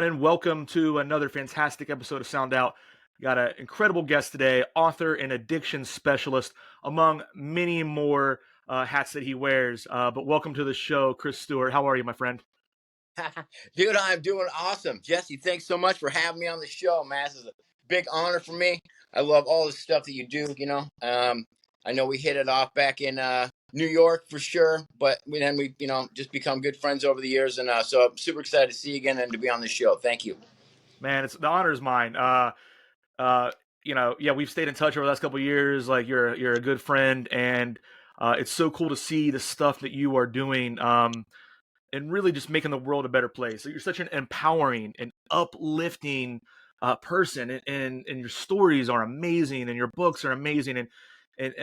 and welcome to another fantastic episode of Sound Out. Got an incredible guest today, author and addiction specialist, among many more hats that he wears. But welcome to the show, Chris Stewart. How are you, my friend? Dude, I'm doing awesome. Jesse, thanks so much for having me on the show, man. This is a big honor for me. I love all the stuff that you do. I know we hit it off back in New York for sure, but we just become good friends over the years. And so I'm super excited to see you again and to be on the show. Thank you. Man, the honor is mine. Uh, yeah, we've stayed in touch over the last couple of years. Like you're a good friend, and it's so cool to see the stuff that you are doing. And really just making the world a better place. So you're such an empowering and uplifting person, and your stories are amazing, and your books are amazing, and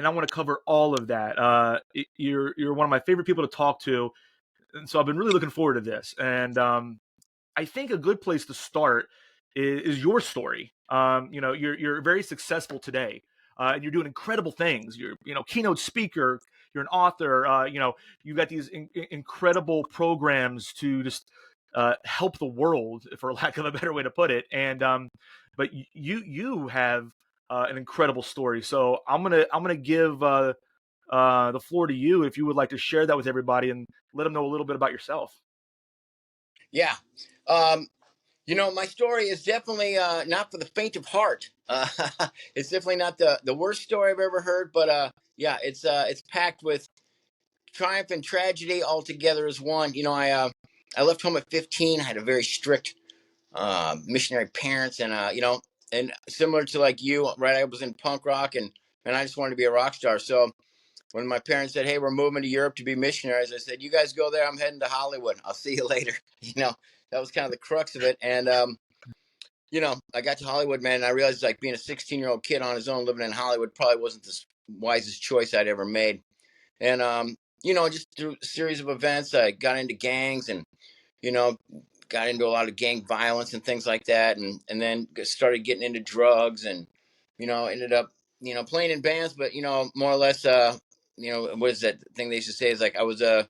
I want to cover all of that. You're one of my favorite people to talk to, and so I've been really looking forward to this. And I think a good place to start is your story. You're very successful today, and you're doing incredible things. You're keynote speaker. You're an author. You've got these incredible programs to just help the world, for lack of a better way to put it. And but you have an incredible story. So I'm gonna give the floor to you if you would like to share that with everybody and let them know a little bit about yourself. Yeah. My story is definitely not for the faint of heart. It's definitely not the worst story I've ever heard, but yeah, it's packed with triumph and tragedy all together as one. I left home at 15. I had a very strict missionary parents, and and similar to like you, right? I was in punk rock, and I just wanted to be a rock star. So when my parents said, "Hey, we're moving to Europe to be missionaries," I said, "You guys go there. I'm heading to Hollywood. I'll see you later." That was kind of the crux of it. And I got to Hollywood, man, and I realized like being a 16-year-old kid on his own living in Hollywood probably wasn't the wisest choice I'd ever made. And just through a series of events, I got into gangs and you know got into a lot of gang violence and things like that, and then started getting into drugs, and ended up playing in bands, but more or less what is that thing they used to say is like I was a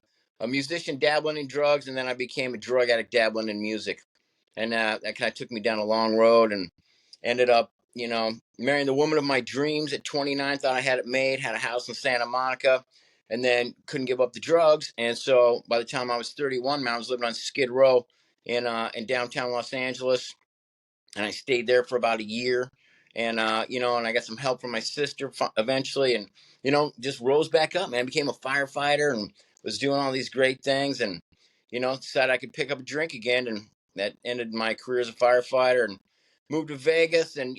musician dabbling in drugs, and then I became a drug addict dabbling in music, and that kind of took me down a long road, and ended up marrying the woman of my dreams at 29. Thought I had it made, had a house in Santa Monica, and then couldn't give up the drugs. And so by the time I was 31, man, I was living on Skid Row in downtown Los Angeles, and I stayed there for about a year. And and I got some help from my sister eventually, and just rose back up, man. Became a firefighter and was doing all these great things, and decided I could pick up a drink again, and that ended my career as a firefighter. And moved to Vegas, and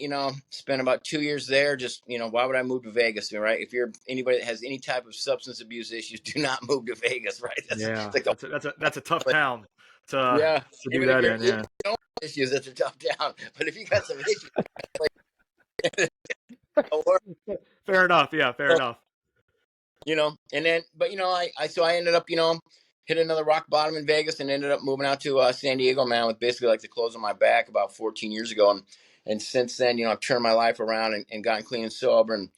spent about 2 years there. Just why would I move to Vegas, right? If you're anybody that has any type of substance abuse issues, do not move to Vegas, right? That's Yeah, like the that's a tough town to yeah. to do Even if that you're in. Yeah. issues, it's a tough town. But if you got some issues, or Fair enough. Yeah, fair enough. and then, but I ended up, hit another rock bottom in Vegas, and ended up moving out to San Diego, man, with basically like the clothes on my back about 14 years ago, and since then, I've turned my life around, and gotten clean and sober, and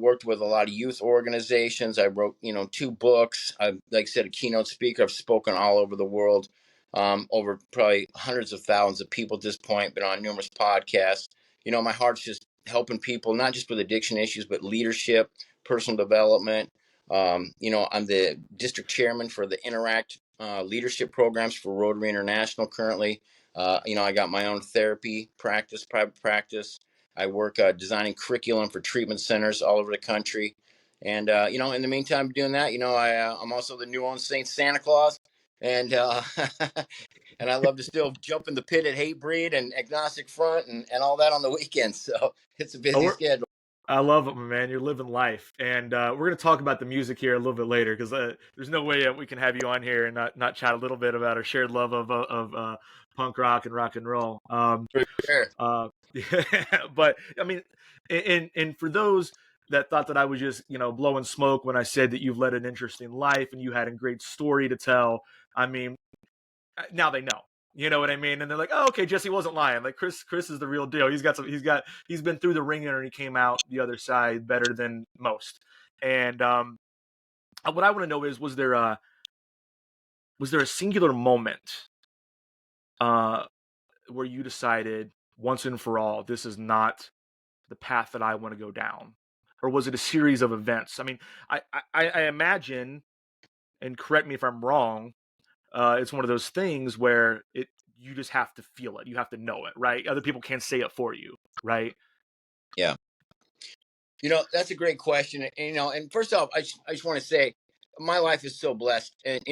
worked with a lot of youth organizations. I wrote 2 books. I'm, like I said, a keynote speaker. I've spoken all over the world, over probably hundreds of thousands of people at this point. Been on numerous podcasts. My heart's just helping people, not just with addiction issues, but leadership, personal development. I'm the district chairman for the Interact leadership programs for Rotary International currently. I got my own therapy practice, private practice. I work designing curriculum for treatment centers all over the country. And, in the meantime, doing that, I'm also the New Orleans Saint Santa Claus. And and I love to still jump in the pit at Hatebreed and Agnostic Front, and all that on the weekends. So it's a Oh, busy schedule. I love it, my man. You're living life, and we're gonna talk about the music here a little bit later because there's no way we can have you on here and not chat a little bit about our shared love of punk rock and rock and roll. For sure. Yeah, but I mean, and for those that thought that I was just blowing smoke when I said that you've led an interesting life and you had a great story to tell, I mean, now they know. You know what I mean? And they're like, "Oh, okay, Jesse wasn't lying. Like Chris is the real deal. He's been through the ringer and he came out the other side better than most." And what I want to know is, was there a singular moment uh, where you decided once and for all, this is not the path that I want to go down? Or was it a series of events? I mean, I imagine, and correct me if I'm wrong, it's one of those things where you just have to feel it. You have to know it, right? Other people can't say it for you, right? Yeah. That's a great question. And first off, I just want to say my life is so blessed, and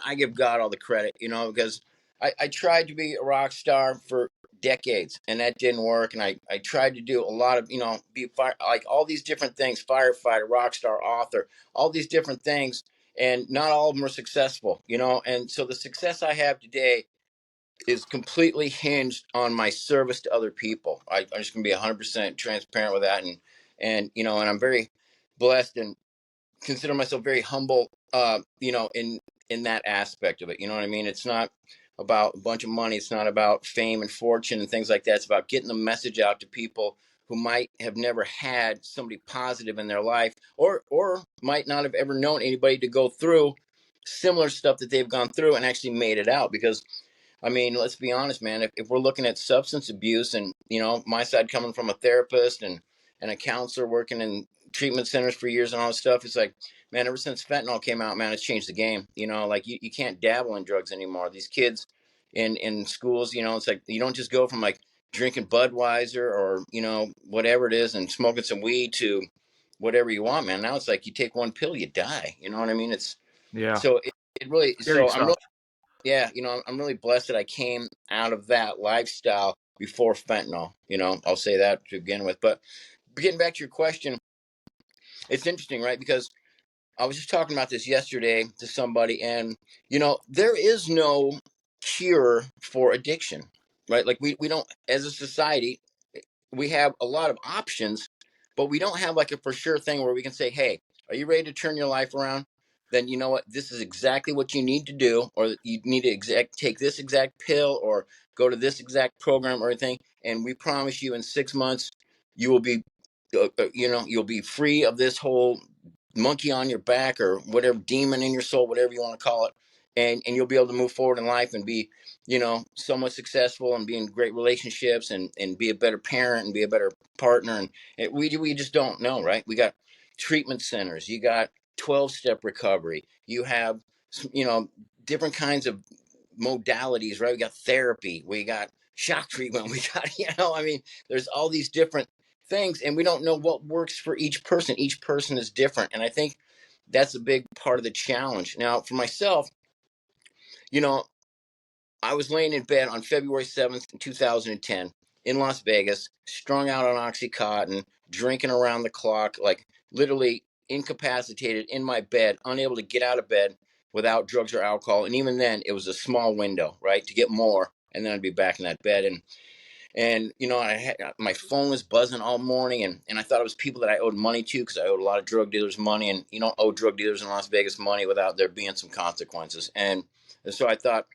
I give God all the credit, because I tried to be a rock star for decades and that didn't work. And I tried to do a lot of, be fire, like all these different things, firefighter, rock star, author, all these different things. And not all of them are successful, and so the success I have today is completely hinged on my service to other people. I'm just going to be 100% transparent with that. And I'm very blessed and consider myself very humble, in that aspect of it. You know what I mean? It's not about a bunch of money. It's not about fame and fortune and things like that. It's about getting the message out to people who might have never had somebody positive in their life, or might not have ever known anybody to go through similar stuff that they've gone through and actually made it out. Because I mean, let's be honest, man. If we're looking at substance abuse, and my side coming from a therapist and a counselor working in treatment centers for years and all this stuff, it's like, man, ever since fentanyl came out, man, it's changed the game. Like you can't dabble in drugs anymore. These kids in schools, it's like you don't just go from like drinking Budweiser or whatever it is and smoking some weed to whatever you want, man. Now it's like you take one pill, you die. You know what I mean? It's Yeah. so it really Scary so I'm stuff. really yeah, I'm really blessed that I came out of that lifestyle before fentanyl. I'll say that to begin with. But getting back to your question, it's interesting, right? Because I was just talking about this yesterday to somebody, and there is no cure for addiction, right? Like we don't, as a society, we have a lot of options, but we don't have like a for sure thing where we can say, hey, are you ready to turn your life around? Then you know what, this is exactly what you need to do, or you need to take this exact pill or go to this exact program or anything. And we promise you in 6 months, you will be, you'll be free of this whole monkey on your back or whatever demon in your soul, whatever you want to call it. And you'll be able to move forward in life and be somewhat successful and be in great relationships and be a better parent and be a better partner. And we just don't know, right? We got treatment centers, you got 12-step recovery, you have you know different kinds of modalities, right? We got therapy, we got shock treatment, we got I mean, there's all these different things, and we don't know what works for each person. Each person is different, and I think that's a big part of the challenge. Now for myself, you know I was laying in bed on February 7th, 2010, in Las Vegas, strung out on Oxycontin, drinking around the clock, like literally incapacitated in my bed, unable to get out of bed without drugs or alcohol. And even then, it was a small window, right, to get more. And then I'd be back in that bed. And my phone was buzzing all morning. And I thought it was people that I owed money to, because I owed a lot of drug dealers money. And you don't owe drug dealers in Las Vegas money without there being some consequences. And so I thought,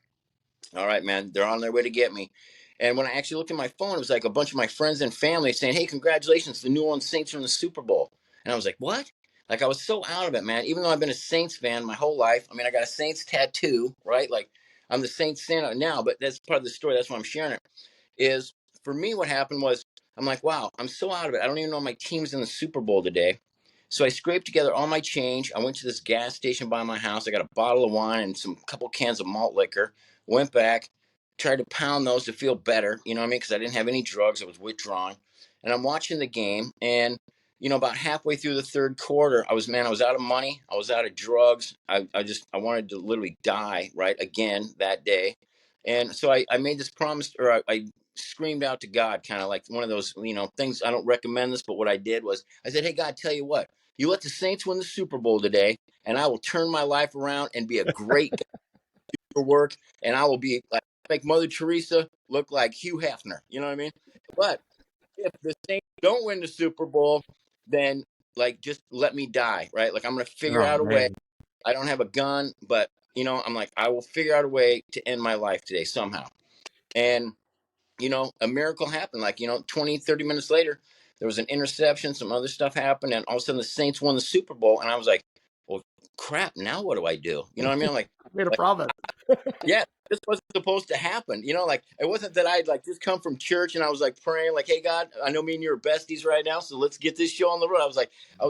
all right, man, they're on their way to get me. And when I actually looked at my phone, it was like a bunch of my friends and family saying, hey, congratulations, the New Orleans Saints are in the Super Bowl. And I was like, what? Like, I was so out of it, man. Even though I've been a Saints fan my whole life. I mean, I got a Saints tattoo, right? Like, I'm the Saints fan now, but that's part of the story. That's why I'm sharing it. Is for me, what happened was, I'm like, wow, I'm so out of it. I don't even know my team's in the Super Bowl today. So I scraped together all my change. I went to this gas station by my house. I got a bottle of wine and some couple cans of malt liquor. Went back, tried to pound those to feel better. You know what I mean? Because I didn't have any drugs. I was withdrawing. And I'm watching the game. And, about halfway through the third quarter, I was out of money. I was out of drugs. I wanted to literally die, right, again that day. And so I made this promise, or I screamed out to God, kind of like one of those, things. I don't recommend this, but what I did was I said, hey, God, tell you what, you let the Saints win the Super Bowl today, and I will turn my life around and be a great guy for work, and I will be like, make Mother Teresa look like Hugh Hefner. You know what I mean? But if the Saints don't win the Super Bowl, then like just let me die, right? Like I'm gonna figure Oh out a way. man. I don't have a gun, but I'm like, I will figure out a way to end my life today somehow. And a miracle happened. Like, 20, 30 minutes later, there was an interception, some other stuff happened, and all of a sudden the Saints won the Super Bowl. And I was like, well, crap, now what do I do? You know what I mean? I'm like, Made a like, promise. yeah. this wasn't supposed to happen. Like it wasn't that I'd like just come from church and I was like praying, like, hey God, I know me and you are besties right now, so let's get this show on the road. I was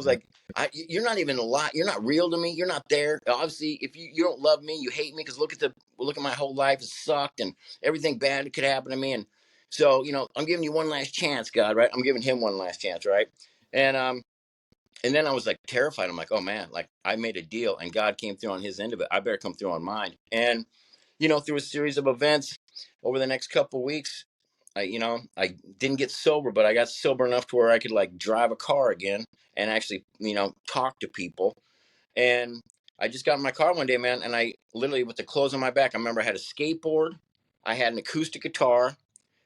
like, you're not even a lot. You're not real to me. You're not there. Obviously, if you don't love me, you hate me because look at my whole life. It sucked and everything bad could happen to me. And so, I'm giving you one last chance, God, right? I'm giving him one last chance, right? And and then I was like terrified. I'm like, oh man, like I made a deal and God came through on his end of it. I better come through on mine. And through a series of events over the next couple of weeks, I didn't get sober, but I got sober enough to where I could like drive a car again and actually, talk to people. And I just got in my car one day, man, and I literally, with the clothes on my back, I remember I had a skateboard, I had an acoustic guitar,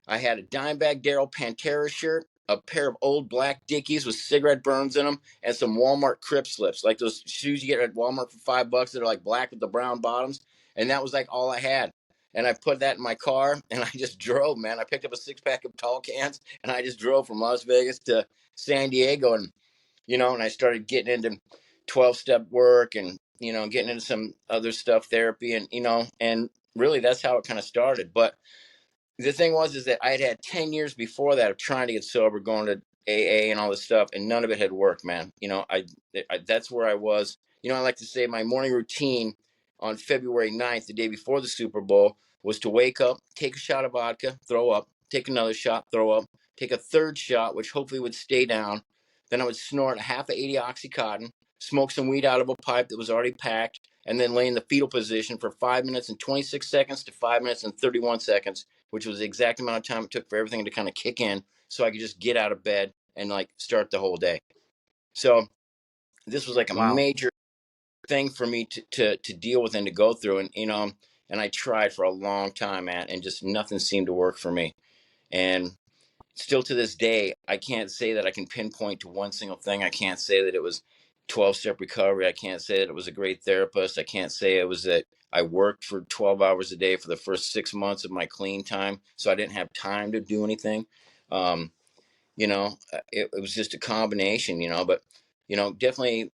I had a Dimebag Darrell Pantera shirt, a pair of old black Dickies with cigarette burns in them, and some Walmart Crip Slips, like those shoes you get at Walmart for $5 that are like black with the brown bottoms. And that was like all I had. And I put that in my car and I just drove, man. I picked up a 6-pack of tall cans and I just drove from Las Vegas to San Diego. And I started getting into 12-step work and, getting into some other stuff, therapy, and really that's how it kind of started. But the thing is that I had 10 years before that of trying to get sober, going to AA and all this stuff, and none of it had worked, man. That's where I was. I like to say my morning routine on February 9th, the day before the Super Bowl, was to wake up, take a shot of vodka, throw up, take another shot, throw up, take a third shot, which hopefully would stay down. Then I would snort a half of 80 Oxycontin, smoke some weed out of a pipe that was already packed, and then lay in the fetal position for 5 minutes and 26 seconds to 5 minutes and 31 seconds, which was the exact amount of time it took for everything to kind of kick in so I could just get out of bed and like start the whole day. So this was like a Wow. major thing for me to deal with and to go through. And I tried for a long time, man, and just nothing seemed to work for me. And still to this day, I can't say that I can pinpoint to one single thing. I can't say that it was 12-step recovery. I can't say that it was a great therapist. I can't say it was that I worked for 12 hours a day for the first 6 months of my clean time, so I didn't have time to do anything. Um, it was just a combination, but, definitely,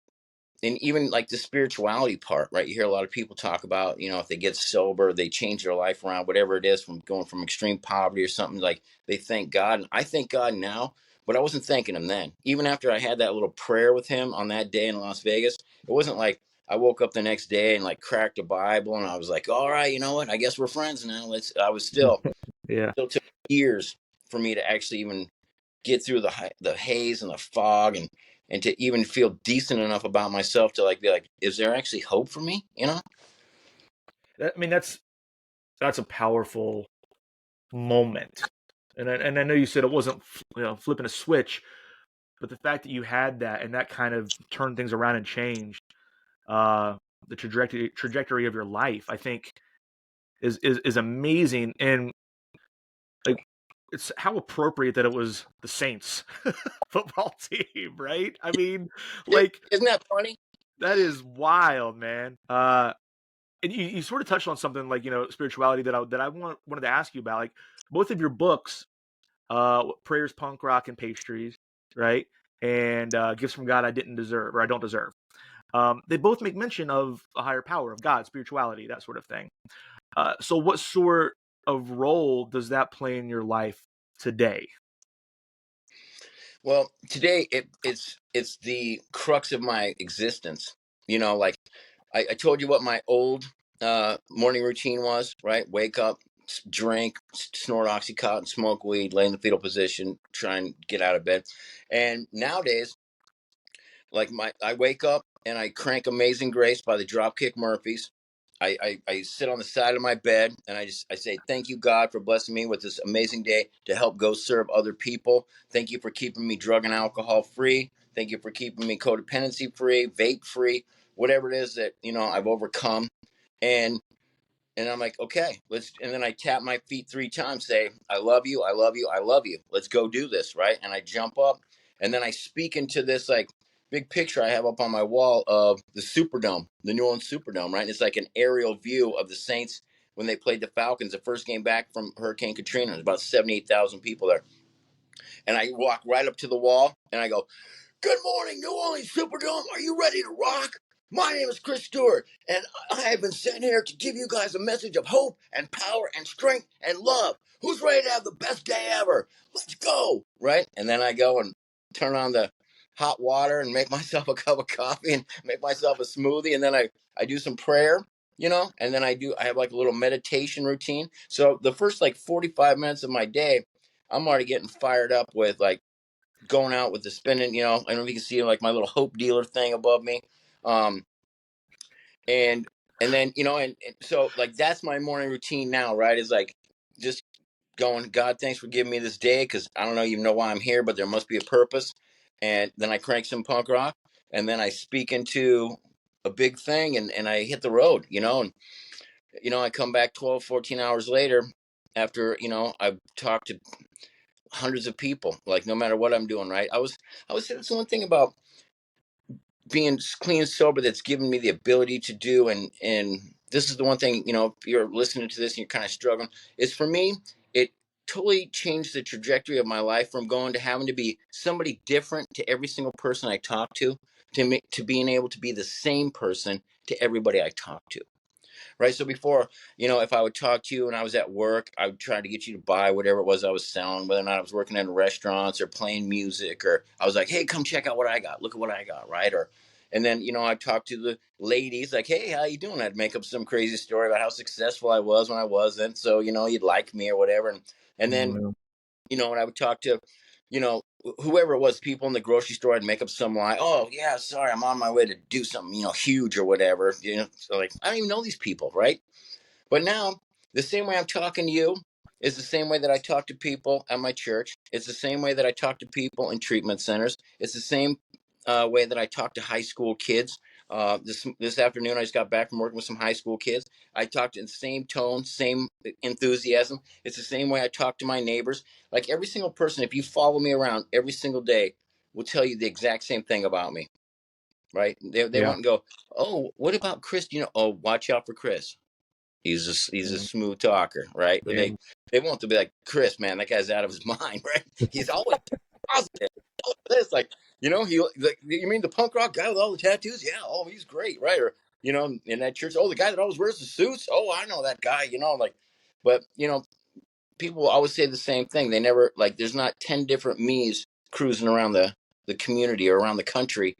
and even like the spirituality part, right? You hear a lot of people talk about, if they get sober, they change their life around, whatever it is, from going from extreme poverty or something, like they thank God. And I thank God now, but I wasn't thanking him then. Even after I had that little prayer with him on that day in Las Vegas, it wasn't like I woke up the next day and like cracked a Bible and I was like, all right, you know what? I guess we're friends now. I was Yeah. still took years for me to actually even get through the haze and the fog, and to even feel decent enough about myself to like be like, is there actually hope for me? I mean, that's a powerful moment. And I know you said it wasn't flipping a switch, but the fact that you had that and that kind of turned things around and changed the trajectory of your life, I think is amazing. And like, it's how appropriate that it was the Saints football team, right? I mean, like, Isn't that funny? that is wild, man. And you sort of touched on something like spirituality that I wanted to ask you about. Like, both of your books, prayers, punk rock, and pastries, right? And gifts from God I didn't deserve, or I don't deserve. They both make mention of a higher power, of God, spirituality, that sort of thing. So what sort of role does that play in your life today? Well, today it's the crux of my existence. Like I told you what my old morning routine was, right? Wake up, drink, snort Oxycontin, smoke weed, lay in the fetal position, try and get out of bed. And nowadays, like I wake up and I crank Amazing Grace by the Dropkick Murphys. I sit on the side of my bed and I say, thank you, God, for blessing me with this amazing day to help go serve other people. Thank you for keeping me drug and alcohol free. Thank you for keeping me codependency free, vape free, whatever it is that, I've overcome. And I'm like, okay, and then I tap my feet 3 times, say, I love you, I love you, I love you. Let's go do this, right? And I jump up and then I speak into this like big picture I have up on my wall of the Superdome, the New Orleans Superdome, right? And it's like an aerial view of the Saints when they played the Falcons, the first game back from Hurricane Katrina. There's about 78,000 people there. And I walk right up to the wall and I go, good morning, New Orleans Superdome. Are you ready to rock? My name is Chris Stewart, and I have been sent here to give you guys a message of hope and power and strength and love. Who's ready to have the best day ever? Let's go, right? And then I go and turn on the hot water and make myself a cup of coffee and make myself a smoothie, and then I do some prayer, and then I have like a little meditation routine. So the first like 45 minutes of my day, I'm already getting fired up with like going out with the spinning, I don't know if you can see like my little hope dealer thing above me. Um, and then and so like that's my morning routine now, right? Is like just going, God, thanks for giving me this day, because I don't even know why I'm here, but there must be a purpose. And then I crank some punk rock, and then I speak into a big thing, and I hit the road, and I come back 12, 14 hours later after I've talked to hundreds of people, like no matter what I'm doing, right? I was saying that's one thing about being clean and sober that's given me the ability to do, and this is the one thing, if you're listening to this and you're kind of struggling, is for me it totally changed the trajectory of my life from going to having to be somebody different to every single person I talk to being able to be the same person to everybody I talk to. Right. So before, if I would talk to you and I was at work, I would try to get you to buy whatever it was I was selling, whether or not I was working in restaurants or playing music, or I was like, hey, come check out what I got. Look at what I got. Right. And then, I'd talk to the ladies like, hey, how you doing? I'd make up some crazy story about how successful I was when I wasn't. So, you'd like me or whatever. And then, when I would talk to, whoever it was, people in the grocery store, I'd make up some lie. Oh yeah, sorry, I'm on my way to do something, huge or whatever. So like I don't even know these people, right? But now, the same way I'm talking to you is the same way that I talk to people at my church. It's the same way that I talk to people in treatment centers. It's the same way that I talk to high school kids. This afternoon, I just got back from working with some high school kids. I talked in the same tone, same enthusiasm. It's the same way I talk to my neighbors. Like every single person, if you follow me around every single day, will tell you the exact same thing about me, right? They Yeah. won't go, oh, what about Chris? Oh, watch out for Chris. He's a Yeah. smooth talker, right? Yeah. They want to be like, Chris, man, that guy's out of his mind, right? He's always positive. This like, he like, you mean the punk rock guy with all the tattoos? Yeah, oh, he's great, right? Or in that church, oh, the guy that always wears the suits. Oh, I know that guy. Like, but people always say the same thing. They never like. There's not 10 different me's cruising around the community or around the country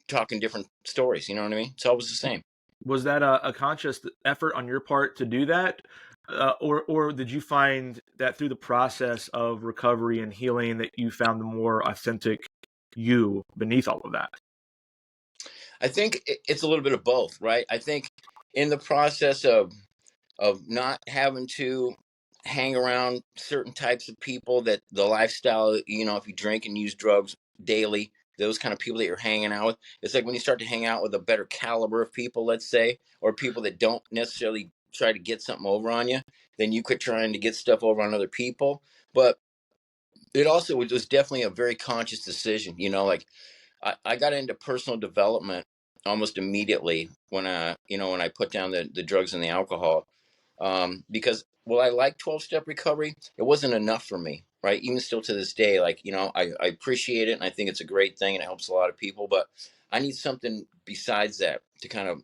talking different stories. You know what I mean? It's always the same. Was that a conscious effort on your part to do that, or did you find that through the process of recovery and healing that you found the more authentic you beneath all of that? I think it's a little bit of both, right? I think in the process of not having to hang around certain types of people, that the lifestyle, if you drink and use drugs daily, those kind of people that you're hanging out with, it's like when you start to hang out with a better caliber of people, let's say, or people that don't necessarily try to get something over on you, then you quit trying to get stuff over on other people. But it also was definitely a very conscious decision, like I got into personal development almost immediately when I put down the drugs and the alcohol, because while I like 12-step recovery, it wasn't enough for me, right? Even still to this day, like, I appreciate it and I think it's a great thing and it helps a lot of people, but I need something besides that to kind of,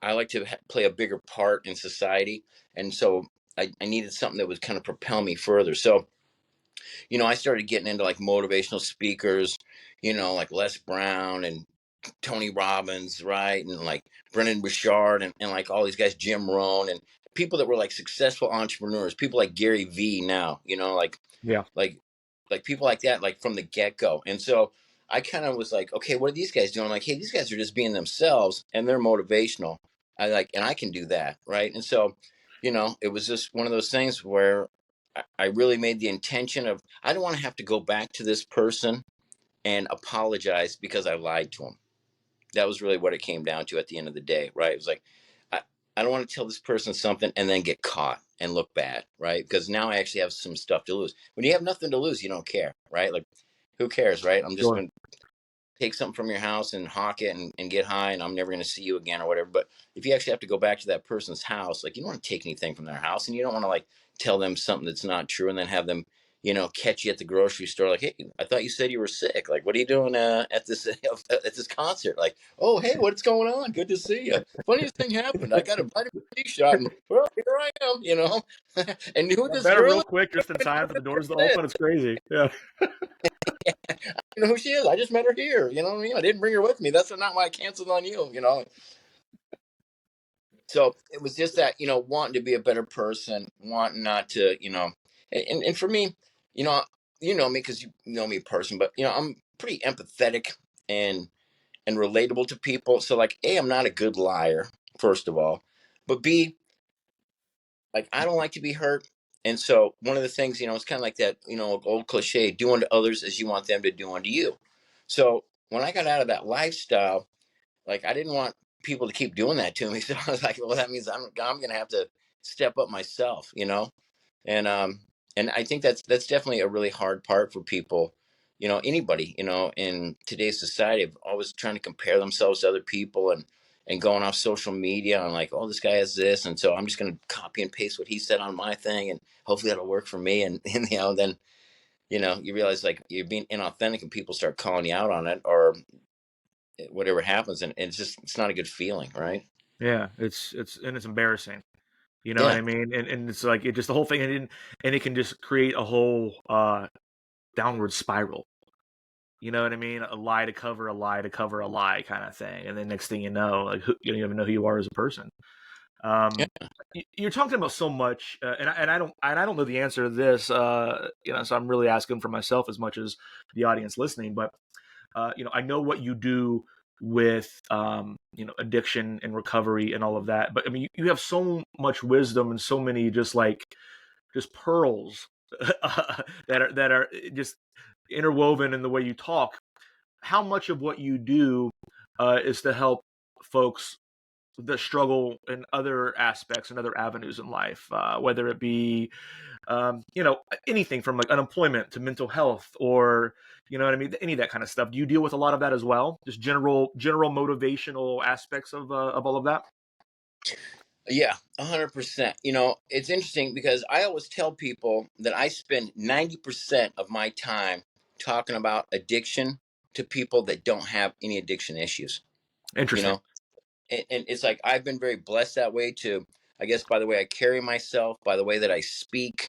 I like to play a bigger part in society. And so I needed something that would kind of propel me further. So, I started getting into like motivational speakers, like Les Brown and Tony Robbins, right? And like Brendan Bouchard and like all these guys, Jim Rohn, and people that were like successful entrepreneurs, people like Gary Vee now, Yeah. like like people like that, like from the get-go. And so I kind of was like, okay, what are these guys doing? I'm like, hey, these guys are just being themselves and they're motivational. And I can do that, right? And so, it was just one of those things where I really made the intention of I don't want to have to go back to this person and apologize because I lied to him. That was really what it came down to at the end of the day, right? It was like, I, I don't want to tell this person something and then get caught and look bad, right? Because now I actually have some stuff to lose. When you have nothing to lose, you don't care, right? Like, who cares, right? I'm just Sure. going to take something from your house and hawk it and get high, and I'm never going to see you again or whatever. But if you actually have to go back to that person's house, like, you don't want to take anything from their house, and you don't want to like tell them something that's not true and then have them catch you at the grocery store. Like, hey, I thought you said you were sick. Like, what are you doing at this at this concert? Like, oh, hey, what's going on? Good to see you. Funniest thing happened. I got a vitamin D shot, and well, here I am. And who Got this better girl real is? quick, just in time for the doors to open. It's crazy. Yeah. You know who she is? I just met her here. You know what I mean? I didn't bring her with me. That's not why I canceled on you. So it was just that, wanting to be a better person, wanting not to, and for me, you know, you know me because you know me person, but I'm pretty empathetic and relatable to people. So like, A, I'm not a good liar, first of all, but B, like I don't like to be hurt. And so one of the things, it's kind of like that, old cliche, do unto others as you want them to do unto you. So when I got out of that lifestyle, like I didn't want people to keep doing that to me. So I was like, well, that means I'm gonna have to step up myself, and I think that's definitely a really hard part for people, anybody, in today's society of always trying to compare themselves to other people and going off social media and like, oh, this guy has this, and so I'm just gonna copy and paste what he said on my thing, and hopefully that'll work for me, and then you realize like you're being inauthentic, and people start calling you out on it, or whatever happens, and it's not a good feeling, right? Yeah. It's embarrassing. You know what Yeah, I mean? And it's like it just the whole thing, and it can just create a whole downward spiral. You know what I mean? A lie to cover a lie to cover a lie kind of thing. And then next thing you know, like you don't even know who you are as a person. Um, yeah, you're talking about so much, and I don't know the answer to this. So I'm really asking for myself as much as the audience listening. But I know what you do with addiction and recovery and all of that. But I mean, you have so much wisdom and so many just pearls that are just interwoven in the way you talk. How much of what you do is to help folks that struggle in other aspects and other avenues in life, whether it be anything from like unemployment to mental health, or you know what I mean, any of that kind of stuff. Do you deal with a lot of that as well? Just general motivational aspects of all of that? yeah, 100%. It's interesting because I always tell people that I spend 90% of my time talking about addiction to people that don't have any addiction issues. You Interesting. know, and it's like I've been very blessed that way to, I guess, by the way I carry myself, by the way that I speak,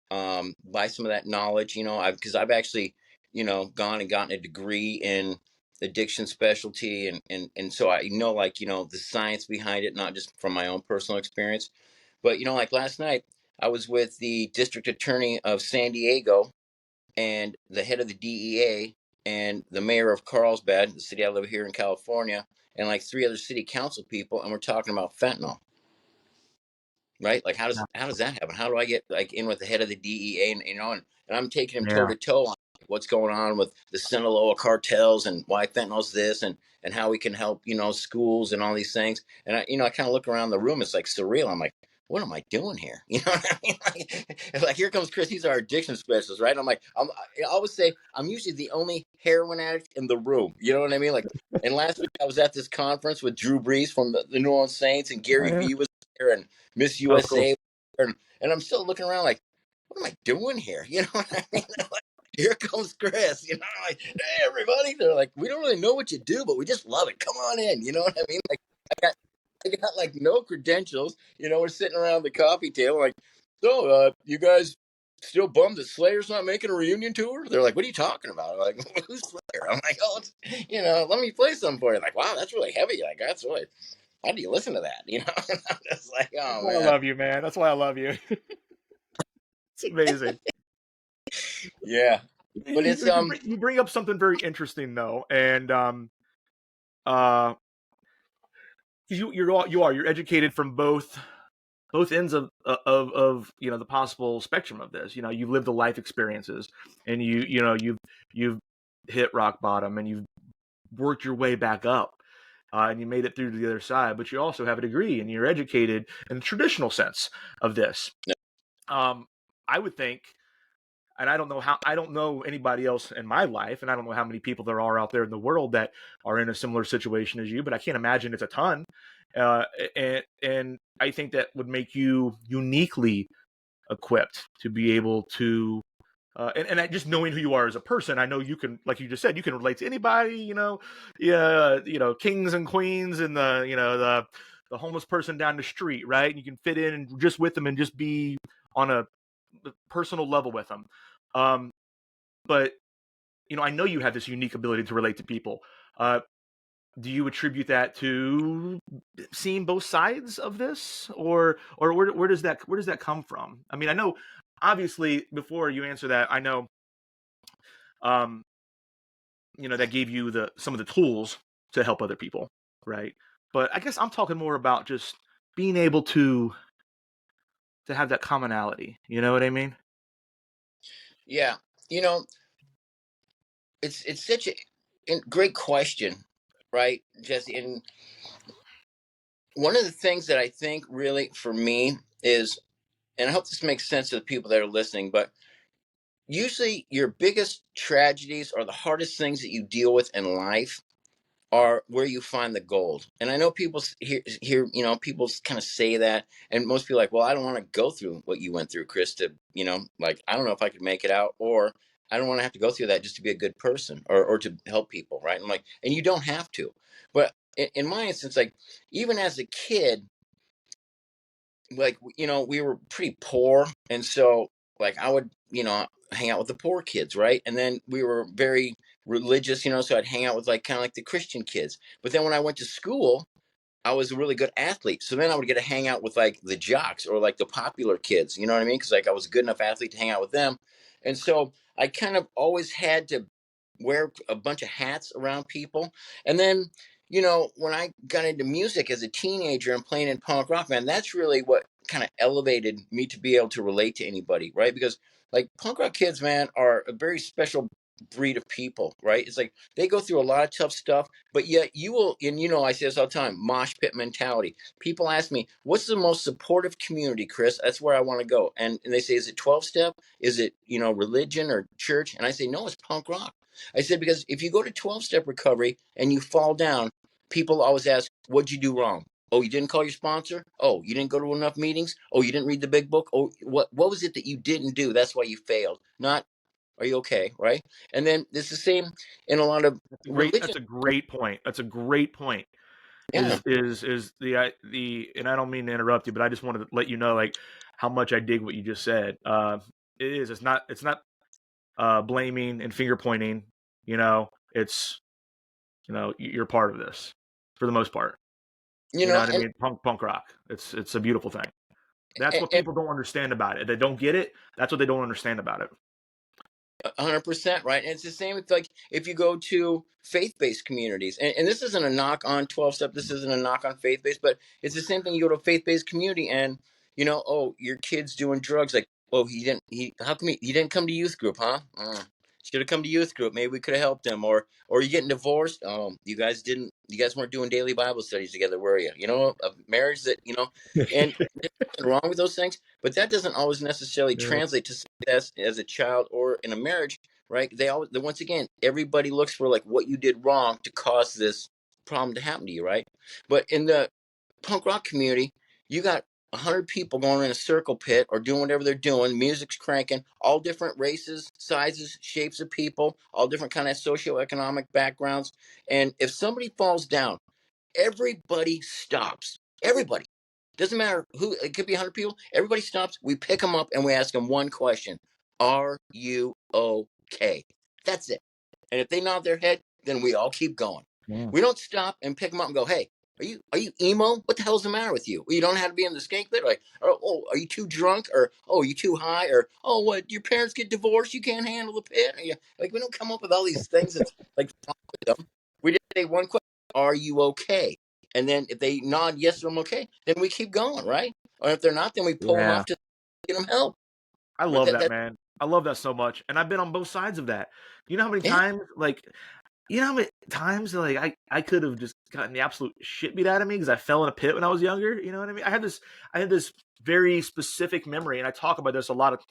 by some of that knowledge, because I've actually, gone and gotten a degree in addiction specialty, and so I know, like, the science behind it, not just from my own personal experience. But like last night, I was with the district attorney of San Diego and the head of the DEA and the mayor of Carlsbad, the city I live here in California, and like three other city council people, and we're talking about fentanyl, right? Like how does that happen? How do I get like in with the head of the DEA, and I'm taking him toe Yeah. to toe on what's going on with the Sinaloa cartels and why fentanyl's this, and how we can help schools and all these things. And I kind of look around the room, it's like surreal. I'm like, what am I doing here? You know what I mean? Like here comes Chris. He's our addiction specialist, right? I'm like, I always say I'm usually the only heroin addict in the room. You know what I mean? Like, and last week I was at this conference with Drew Brees from the New Orleans Saints, and Oh Gary yeah. Vee was there, and Miss Oh, cool. USA, and I'm still looking around like, what am I doing here? You know what I mean? Like, here comes Chris. Like, hey everybody. They're like, we don't really know what you do, but we just love it. Come on in. You know what I mean? Like, I got like no credentials. We're sitting around the coffee table, like, so you guys still bummed that Slayer's not making a reunion tour? They're like, what are you talking about? I'm like, who's Slayer? I'm like, oh, let me play something for you. Like, wow, that's really heavy. Like, that's really, how do you listen to that? And I'm just like, That's oh why I man. love you, man. That's why I love you. It's amazing. Yeah. But it's You bring up something very interesting though, and uh, you're educated from both ends of the possible spectrum of this. You've lived the life experiences, and you've hit rock bottom, and you've worked your way back up, and you made it through to the other side. But you also have a degree, and you're educated in the traditional sense of this. Um, I would think, and I don't know anybody else in my life, and I don't know how many people there are out there in the world that are in a similar situation as you, but I can't imagine it's a ton. Uh, and I think that would make you uniquely equipped to be able to just knowing who you are as a person, I know you can, like you just said, you can relate to anybody. Yeah, kings and queens, and the homeless person down the street, right? And you can fit in and just with them and just be on a personal level with them. But I know you have this unique ability to relate to people. Do you attribute that to seeing both sides of this, or where does that come from? I mean, I know obviously before you answer that, I know um, that gave you some of the tools to help other people, right? But I guess I'm talking more about just being able to have that commonality. You know what I mean? Yeah, you know, it's such a great question, right, Jesse? And one of the things that I think really for me is, and I hope this makes sense to the people that are listening, but usually your biggest tragedies or the hardest things that you deal with in life are where you find the gold. And I know people hear people kind of say that, and most people are like, well, I don't want to go through what you went through, Chris, to, like, I don't know if I could make it out, or I don't want to have to go through that just to be a good person, or to help people, right? And I'm like, and you don't have to. But in my instance, like, even as a kid, like, we were pretty poor, and so, like, I would, hang out with the poor kids, right? And then we were very religious, so I'd hang out with, like, kind of like the Christian kids. But then when I went to school, I was a really good athlete. So then I would get to hang out with, like, the jocks, or like the popular kids, you know what I mean? Because, like, I was a good enough athlete to hang out with them. And so I kind of always had to wear a bunch of hats around people. And then, when I got into music as a teenager and playing in punk rock, man, that's really what kind of elevated me to be able to relate to anybody, right? Because, like, punk rock kids, man, are a very special breed of people, right? It's like they go through a lot of tough stuff, but yet you will, and I say this all the time, mosh pit mentality. People ask me, what's the most supportive community, Chris? That's where I want to go. And they say, is it 12 step? Is it, religion or church? And I say, no, it's punk rock. I said, because if you go to 12 step recovery and you fall down, people always ask, what'd you do wrong? Oh, you didn't call your sponsor? Oh, you didn't go to enough meetings? Oh, you didn't read the big book? Oh, what was it that you didn't do? That's why you failed. Not, are you okay? Right? And then it's the same in a lot of religion. That's a great point. That's a great point. Yeah. Is the and I don't mean to interrupt you, but I just wanted to let you know, like, how much I dig what you just said. It's not blaming and finger pointing. It's you're part of this for the most part. You You know know, what I mean? Punk rock. It's a beautiful thing. That's what and people don't understand about it. They don't get it. That's what they don't understand about it. 100%, right? And it's the same with, like, if you go to faith-based communities, and this isn't a knock on 12 step, this isn't a knock on faith-based, but it's the same thing. You go to a faith-based community, and oh, your kid's doing drugs, like, oh, how come he didn't come to youth group, huh? Should have come to youth group. Maybe we could have helped him. Or you getting divorced. You guys weren't doing daily Bible studies together, were you? A marriage that, and there's nothing wrong with those things, but that doesn't always necessarily Yeah. translate to as a child or in a marriage, right? Once again, everybody looks for, like, what you did wrong to cause this problem to happen to you, right? But in the punk rock community, you got 100 people going in a circle pit or doing whatever they're doing. Music's cranking, all different races, sizes, shapes of people, all different kind of socioeconomic backgrounds. And if somebody falls down, everybody stops. Everybody. Doesn't matter who, it could be 100 people. Everybody stops. We pick them up and we ask them one question: are you okay? That's it. And if they nod their head, then we all keep going. Yeah. We don't stop and pick them up and go, hey, are you emo? What the hell's the matter with you? Well, you don't have to be in the skate pit. Like, oh, are you too drunk? Or, oh, you too high? Or, oh, what? Your parents get divorced? You can't handle the pit? Like, we don't come up with all these things that's, like, wrong with them. We just say one question: are you okay? And then if they nod yes, I'm okay, then we keep going, right? Or if they're not, then we pull them Yeah. off to get them help. I But love that, man. I love that so much, and I've been on both sides of that. You know how many yeah, times, like, like I could have just gotten the absolute shit beat out of me because I fell in a pit when I was younger. You know what I mean? I had this very specific memory, and I talk about this a lot.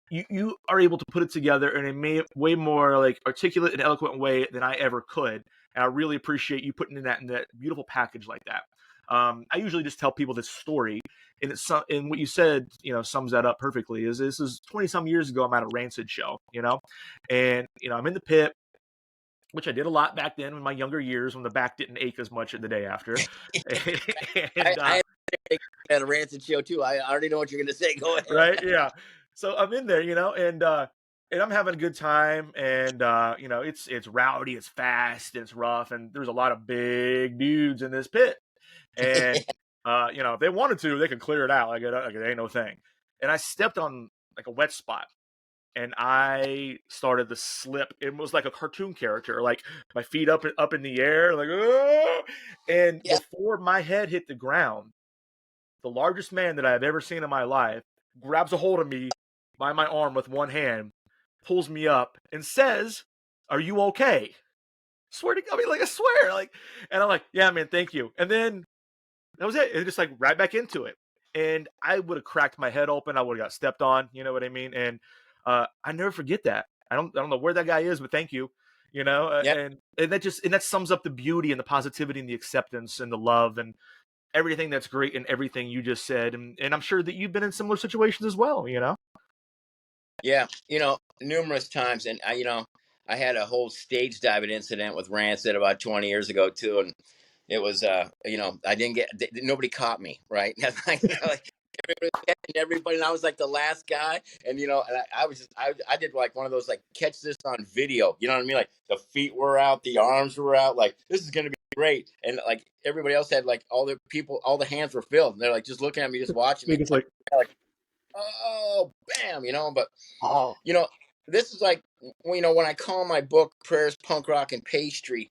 You are able to put it together in a way more, like, articulate and eloquent way than I ever could, and I really appreciate you putting in that beautiful package like that. I usually just tell people this story, and and what you said, sums that up perfectly. Is this is 20 some years ago? I'm at a Rancid show, and I'm in the pit, which I did a lot back then in my younger years when the back didn't ache as much the day after. and I had a Rancid show too. I already know what you're going to say. Go ahead. right, yeah. So I'm in there, and I'm having a good time, and it's rowdy, it's fast, it's rough, and there's a lot of big dudes in this pit, and if they wanted to, they could clear it out like it ain't no thing. And I stepped on like a wet spot, and I started to slip. It was like a cartoon character, like my feet up in the air, like, oh! And Yeah. before my head hit the ground, the largest man that I've ever seen in my life grabs a hold of me by my arm with one hand, pulls me up, and says, "Are you okay?" Swear to God, I mean, like I swear, and I'm like, "Yeah, man, thank you." And then that was it. It just like right back into it, and I would have cracked my head open. I would have got stepped on. You know what I mean? And I never forget that. I don't know where that guy is, but thank you. Yeah. And that sums up the beauty and the positivity and the acceptance and the love and everything that's great and everything you just said. And I'm sure that you've been in similar situations as well. Yeah. Numerous times. And I had a whole stage diving incident with Rancid about 20 years ago too. And it was, I didn't nobody caught me. Right. Like, everybody was catching everybody. And I was like the last guy. And, and I was I did like one of those, like, catch this on video. You know what I mean? Like the feet were out, the arms were out. Like, this is going to be great. And like everybody else had, like, all the hands were filled. And they're like just looking at me, just watching me. It's like, Like, oh, bam, but oh, you know, this is like, when I call my book Prayers, Punk Rock, and Pastry,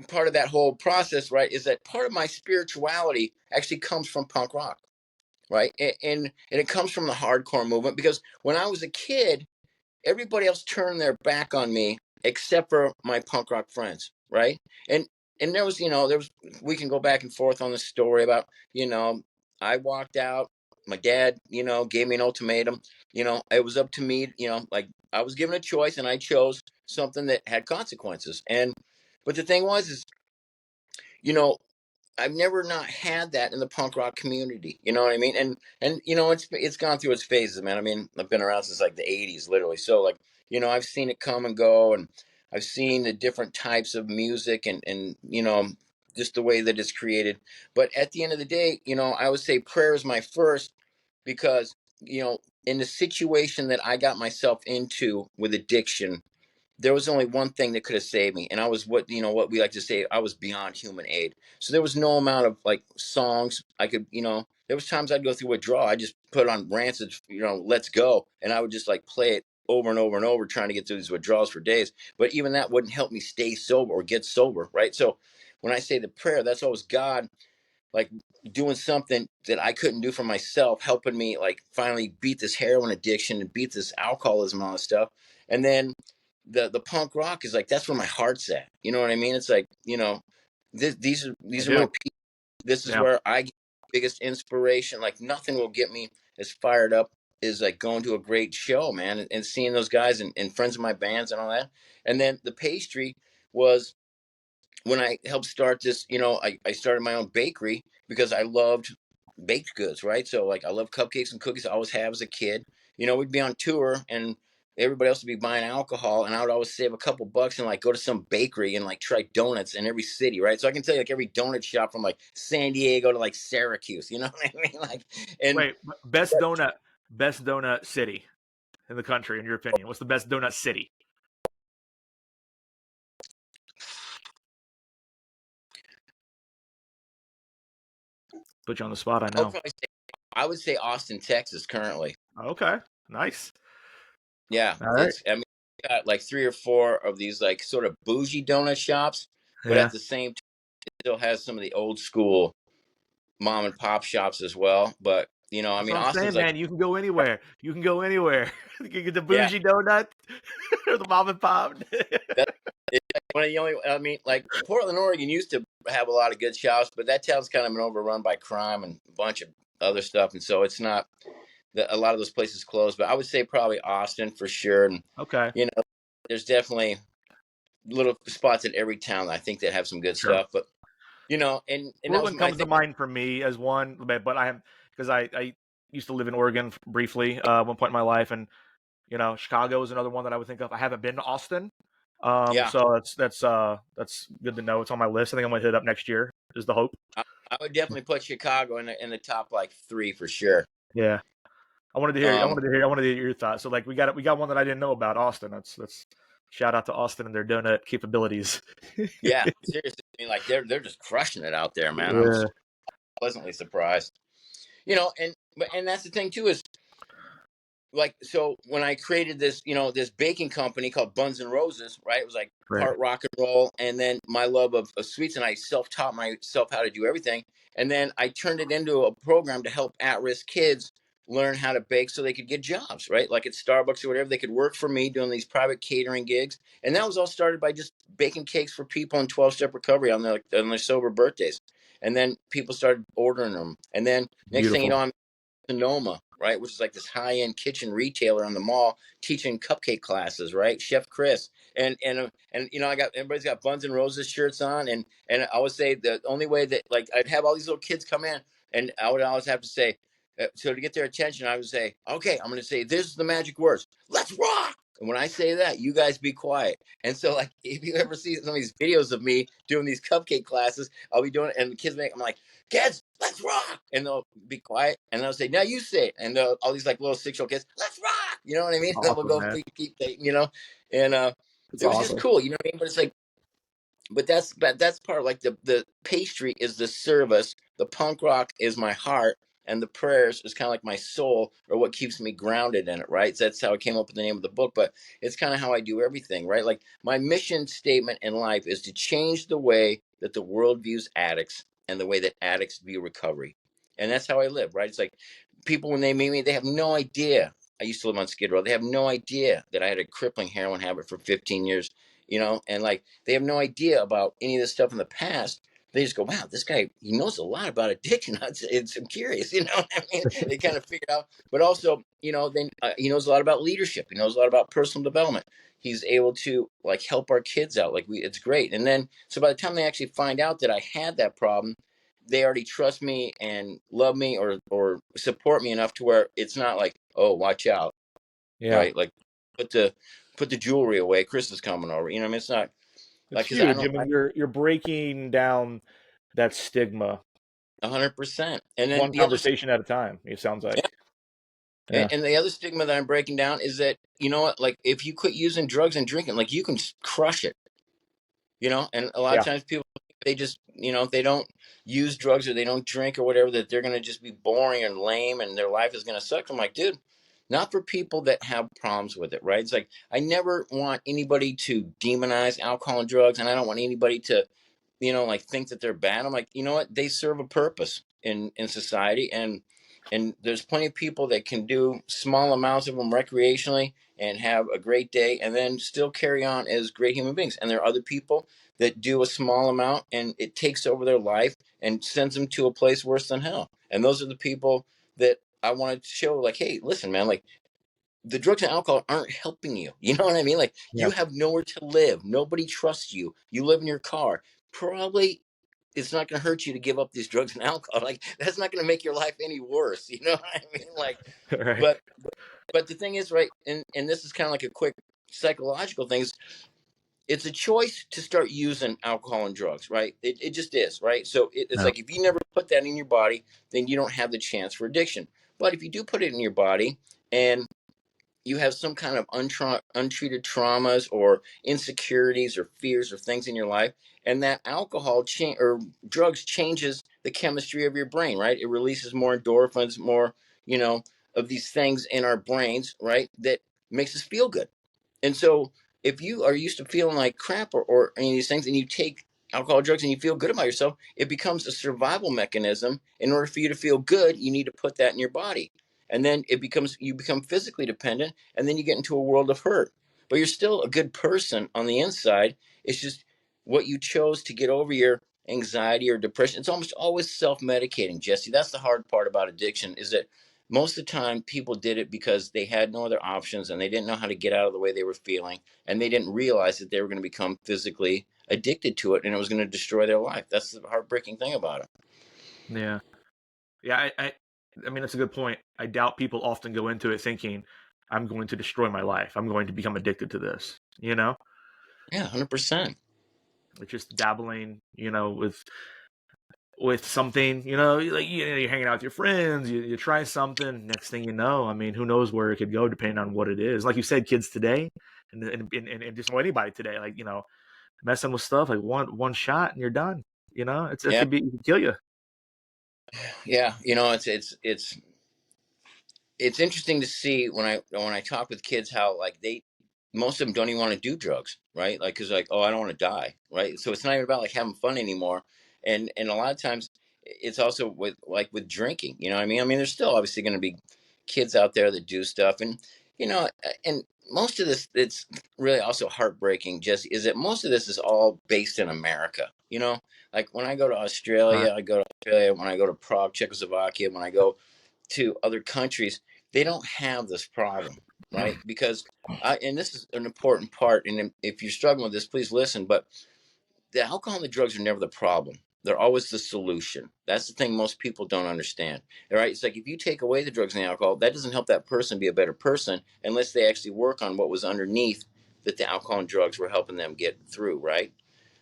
part of that whole process, right, is that part of my spirituality actually comes from punk rock, right? And it comes from the hardcore movement, because when I was a kid, everybody else turned their back on me except for my punk rock friends, right? And there was we can go back and forth on the story about, I walked out, my dad, gave me an ultimatum. It was up to me, like, I was given a choice and I chose something that had consequences. But the thing was, is, you know, I've never not had that in the punk rock community. You know what I mean? And it's gone through its phases, man. I mean, I've been around since like the '80s, literally. So, like, I've seen it come and go, and I've seen the different types of music, and just the way that it's created. But at the end of the day, I would say prayer is my first, because in the situation that I got myself into with addiction, there was only one thing that could have saved me, and I was, what we like to say, I was beyond human aid. So there was no amount of, like, songs I could, there was times I'd go through withdrawal. I just put on Rancid, Let's Go, and I would just, like, play it over and over and over, trying to get through these withdrawals for days. But even that wouldn't help me stay sober or get sober, right? So when I say the prayer, that's always God, like, doing something that I couldn't do for myself, helping me, like, finally beat this heroin addiction and beat this alcoholism and all this stuff. And then the punk rock is like, that's where my heart's at. You know what I mean? It's like, I these are my do. people. This is Yeah. where I get the biggest inspiration. Like, nothing will get me as fired up as, like, going to a great show, man, and seeing those guys, and friends of my bands and all that. And then the pastry was when I helped start this. I started my own bakery because I loved baked goods, right? So, like, I love cupcakes and cookies. I always have as a kid. We'd be on tour, and everybody else would be buying alcohol, and I would always save a couple bucks and, like, go to some bakery and, like, try donuts in every city, right? So I can tell you, like, every donut shop from, like, San Diego to, like, Syracuse. You know what I mean? Like, and Wait, best donut city in the country, in your opinion? What's the best donut city? Put you on the spot, I know. I would say Austin, Texas, currently. Okay, nice. Yeah, All right. I mean, we got like 3 or 4 of these, like, sort of bougie donut shops, but Yeah. at the same time, it still has some of the old school mom and pop shops as well. But I That's mean, what I'm saying, Austin's like, man. You can go anywhere. You can go anywhere. You can get the yeah, bougie donut or the mom and pop. that it's like one of the only. I mean, like, Portland, Oregon used to have a lot of good shops, but that town's kind of been overrun by crime and a bunch of other stuff, and so it's not. A lot of those places closed, but I would say probably Austin for sure. And Okay. there's definitely little spots in every town, I think, that have some good Sure. stuff. But and that was Portland my comes to thing. mind for me as one, but I am because I used to live in Oregon briefly at one point in my life, and Chicago is another one that I would think of. I haven't been to Austin, Yeah, so that's good to know. It's on my list. I think I'm gonna hit it up next year. Is the hope? I would definitely put Chicago in the top like three for sure. Yeah, I wanted to hear. Um, I wanted to hear your thoughts. So like we got one that I didn't know about Austin. That's shout out to Austin and their donut capabilities. yeah, seriously, I mean, like they're just crushing it out there, man. I'm Yeah, pleasantly surprised. And that's the thing too is like, so when I created this baking company called Buns and Roses, right? It was like right. part rock and roll, and then my love of sweets, and I self-taught myself how to do everything, and then I turned it into a program to help at-risk kids learn how to bake so they could get jobs, right? Like at Starbucks or whatever, they could work for me doing these private catering gigs, and that was all started by just baking cakes for people in 12-step recovery on their sober birthdays, and then people started ordering them, and then next thing you Beautiful. know, I'm Sonoma, right, which is like this high-end kitchen retailer on the mall, teaching cupcake classes, right? Chef Chris, and I got everybody's got Buns and Roses shirts on, and I always say the only way that like I'd have all these little kids come in, and I would always have to say, so to get their attention, I would say, okay, I'm going to say this is the magic words, let's rock. And when I say that, you guys be quiet. And so, like, if you ever see some of these videos of me doing these cupcake classes, I'll be doing it, and the kids I'm like, kids, let's rock. And they'll be quiet. And they'll say, now you say it. And all these like little 6-year-old kids, let's rock. You know what I mean? And we'll Awesome, go man. keep dating. And It's it was just awesome. cool. You know what I mean? But it's like, but that's part of like the pastry is the service, the punk rock is my heart, and the prayers is kind of like my soul or what keeps me grounded in it, right? So that's how I came up with the name of the book. But it's kind of how I do everything, right? Like my mission statement in life is to change the way that the world views addicts and the way that addicts view recovery. And that's how I live, right? It's like people, when they meet me, they have no idea I used to live on Skid Row. They have no idea that I had a crippling heroin habit for 15 years, and like they have no idea about any of this stuff in the past. They just go, wow, this guy, he knows a lot about addiction. I'm curious, what I mean? They kind of figured out, but also, then he knows a lot about leadership. He knows a lot about personal development. He's able to like help our kids out. Like it's great. And then, so by the time they actually find out that I had that problem, they already trust me and love me or support me enough to where it's not like, oh, watch out, Yeah, right? Like put the put the jewelry away. Chris is coming over. You know what I mean? It's not it's like because I huge. I don't. mean, you're breaking down that stigma 100%. And then one the other, conversation at a time. It sounds yeah, like. and, Yeah, and the other stigma that I'm breaking down is that you know what, like if you quit using drugs and drinking, like you can crush it. And a lot of yeah, times people, they just, if they don't use drugs or they don't drink or whatever, that they're going to just be boring and lame and their life is going to suck. I'm like, dude, not for people that have problems with it, right? It's like I never want anybody to demonize alcohol and drugs, and I don't want anybody to like think that they're bad. I'm like, you know what? They serve a purpose in society, and there's plenty of people that can do small amounts of them recreationally and have a great day, and then still carry on as great human beings. And there are other people that do a small amount, and it takes over their life and sends them to a place worse than hell. And those are the people that I want to show, like, hey, listen, man, like the drugs and alcohol aren't helping you. You know what I mean? Like yeah. you have nowhere to live. Nobody trusts you. You live in your car. Probably it's not going to hurt you to give up these drugs and alcohol. Like that's not going to make your life any worse. You know what I mean? Like, Right. but but the thing is, right? And this is kind of like a quick psychological thing. Is it's a choice to start using alcohol and drugs, right? It just is, right? So it's Yeah. like if you never put that in your body, then you don't have the chance for addiction. But if you do put it in your body and you have some kind of untreated traumas or insecurities or fears or things in your life, and that alcohol or drugs changes the chemistry of your brain, right? It releases more endorphins, more you know of these things in our brains, right? That makes us feel good. And so if you are used to feeling like crap or any of these things, and you take alcohol, drugs, and you feel good about yourself, it becomes a survival mechanism. In order for you to feel good, you need to put that in your body. And then you become physically dependent, and then you get into a world of hurt. But you're still a good person on the inside. It's just what you chose to get over your anxiety or depression. It's almost always self-medicating, Jesse. That's the hard part about addiction, is that most of the time people did it because they had no other options and they didn't know how to get out of the way they were feeling, and they didn't realize that they were going to become physically addicted to it, and it was going to destroy their life. That's the heartbreaking thing about it. Yeah. Yeah, I mean, that's a good point. I doubt people often go into it thinking, I'm going to destroy my life. I'm going to become addicted to this. You know, Yeah, 100%. it's just dabbling, with something, like you're hanging out with your friends, you try something, next thing you know, I mean, who knows where it could go depending on what it is. Like you said, kids today, and just anybody today, like messing with stuff like one shot and you're done. It Yeah, it could kill you. yeah. It's interesting to see when I talk with kids how like most of them don't even want to do drugs, right? Like, because like, oh, I don't want to die, right? So it's not even about like having fun anymore. And a lot of times it's also with drinking, you know what I mean? I mean, there's still obviously going to be kids out there that do stuff, and and most of this, it's really also heartbreaking. Just is that most of this is all based in America, you know? Like when I go to Right. Australia, I go to Australia. When I go to Prague, Czechoslovakia, when I go to other countries, they don't have this problem, right? Because and this is an important part, and if you're struggling with this, please listen. But the alcohol and the drugs are never the problem. They're always the solution. That's the thing most people don't understand. All right. It's like if you take away the drugs and the alcohol, that doesn't help that person be a better person unless they actually work on what was underneath that the alcohol and drugs were helping them get through, right?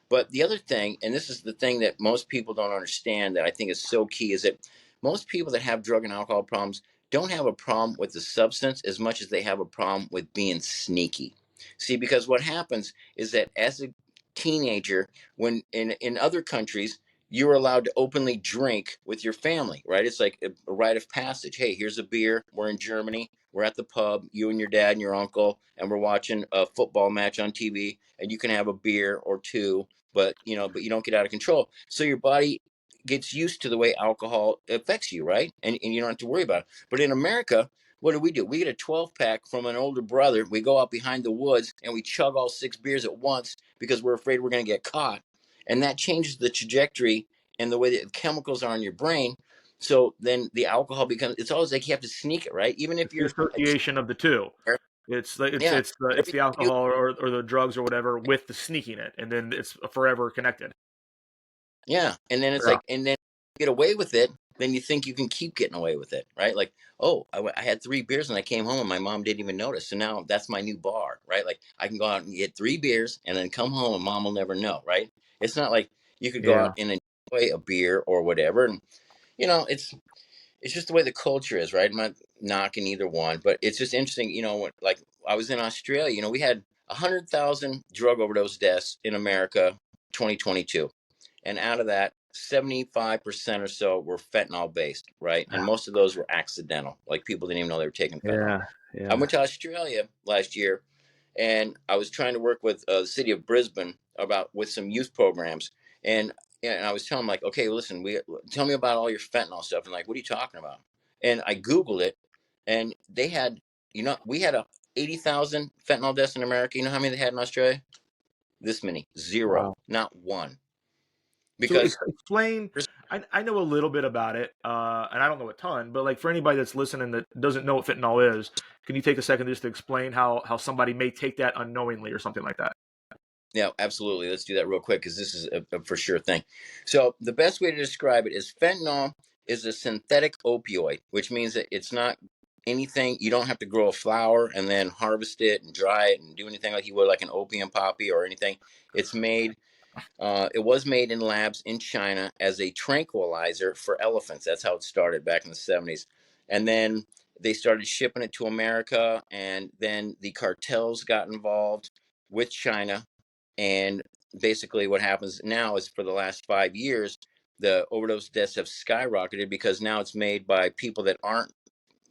But the other thing, and this is the thing that most people don't understand that I think is so key, is that most people that have drug and alcohol problems don't have a problem with the substance as much as they have a problem with being sneaky. See, because what happens is that as a teenager, when in other countries, you're allowed to openly drink with your family, right? It's like a rite of passage. Hey, here's a beer. We're in Germany. We're at the pub, you and your dad and your uncle, and we're watching a football match on TV, and you can have a beer or two, but you don't get out of control. So your body gets used to the way alcohol affects you, right? And you don't have to worry about it. But in America, what do? We get a 12 pack from an older brother. We go out behind the woods and we chug all 6 beers at once because we're afraid we're going to get caught. And that changes the trajectory and the way that the chemicals are in your brain. So then the alcohol becomes, it's always like you have to sneak it, right? Even if It's the you're a association of the two. teenager, yeah, It's the everything you do, alcohol or the drugs or whatever with the sneaking it, and then it's forever connected. yeah. And then it's Yeah. like, and then you get away with it, then you think you can keep getting away with it, right? Like, oh, I had 3 beers and I came home and my mom didn't even notice. So now that's my new bar, right? Like I can go out and get 3 beers and then come home and mom will never know, right? It's not like you could go Yeah. out and enjoy a beer or whatever. And it's just the way the culture is, right? I'm not knocking either one, but it's just interesting. Like I was in Australia. We had 100,000 drug overdose deaths in America, 2022, and out of that, 75% or so were fentanyl based, right? And most of those were accidental, like people didn't even know they were taking fentanyl. Yeah. I Yeah. went to Australia last year, and I was trying to work with the city of Brisbane about with some youth programs, and and I was telling them like, okay, listen, we tell me about all your fentanyl stuff, and like, what are you talking about? And I googled it, and they had, we had 80,000 fentanyl deaths in America. You know how many they had in Australia? This many, zero, Wow. not one, So because explain. I know a little bit about it, and I don't know a ton, but like for anybody that's listening that doesn't know what fentanyl is, can you take a second just to explain how somebody may take that unknowingly or something like that? yeah, absolutely. Let's do that real quick because this is a for sure thing. So the best way to describe it is fentanyl is a synthetic opioid, which means that it's not anything. You don't have to grow a flower and then harvest it and dry it and do anything like you would like an opium poppy or anything. It's made it was made in labs in China as a tranquilizer for elephants. That's how it started back in the 70s. And then they started shipping it to America, and then the cartels got involved with China. And basically, what happens now is for the last 5 years, the overdose deaths have skyrocketed because now it's made by people that aren't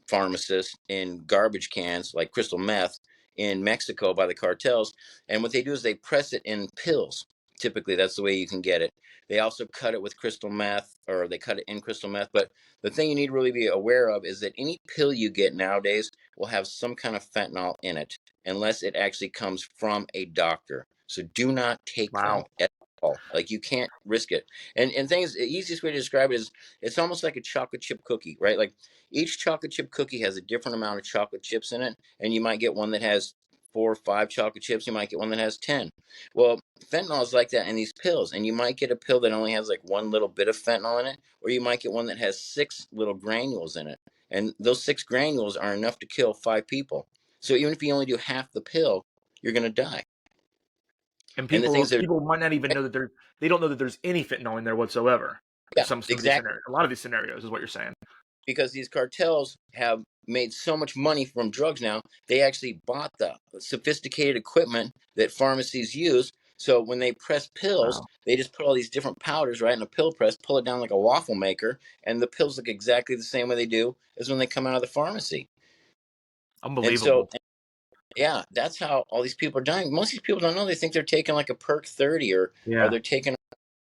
pharmacists in garbage cans like crystal meth in Mexico by the cartels. And what they do is they press it in pills. Typically, that's the way you can get it. They also cut it with crystal meth, or they cut it in crystal meth. But the thing you need to really be aware of is that any pill you get nowadays will have some kind of fentanyl in it, unless it actually comes from a doctor. So do not take them Wow. at all. Like you can't risk it. And things, the easiest way to describe it is it's almost like a chocolate chip cookie, right? Like each chocolate chip cookie has a different amount of chocolate chips in it, and you might get one that has 4 or 5 chocolate chips. You might get one that has 10. Well, fentanyl is like that in these pills, and you might get a pill that only has like one little bit of fentanyl in it, or you might get one that has 6 little granules in it, and those 6 granules are enough to kill 5 people. So even if you only do half the pill, you're going to die. And And the things that people might not even know that they don't know that there's any fentanyl in there whatsoever. In yeah, some of these exactly. scenarios, a lot of these scenarios is what you're saying. Because these cartels have made so much money from drugs now, they actually bought the sophisticated equipment that pharmacies use. So when they press pills, Wow, they just put all these different powders right in a pill press, pull it down like a waffle maker, and the pills look exactly the same way they do as when they come out of the pharmacy. And so, unbelievable. yeah, that's how all these people are dying. Most of these people don't know. They think they're taking like a Perk 30 or Yeah, they're taking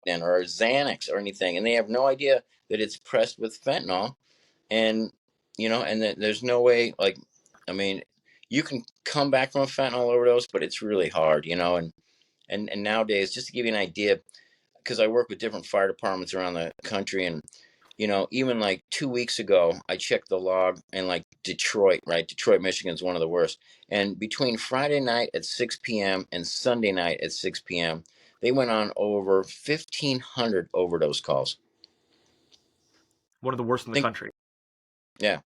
or Xanax or anything, and they have no idea that it's pressed with fentanyl. And and there's no way, like, I mean, you can come back from a fentanyl overdose, but it's really hard, and nowadays, just to give you an idea, because I work with different fire departments around the country, and even like 2 weeks ago, I checked the log in like Detroit, right? Detroit, Michigan is one of the worst. And between Friday night at 6 p.m. and Sunday night at 6 p.m., they went on over 1,500 overdose calls. one of the worst in the Think, country. yeah.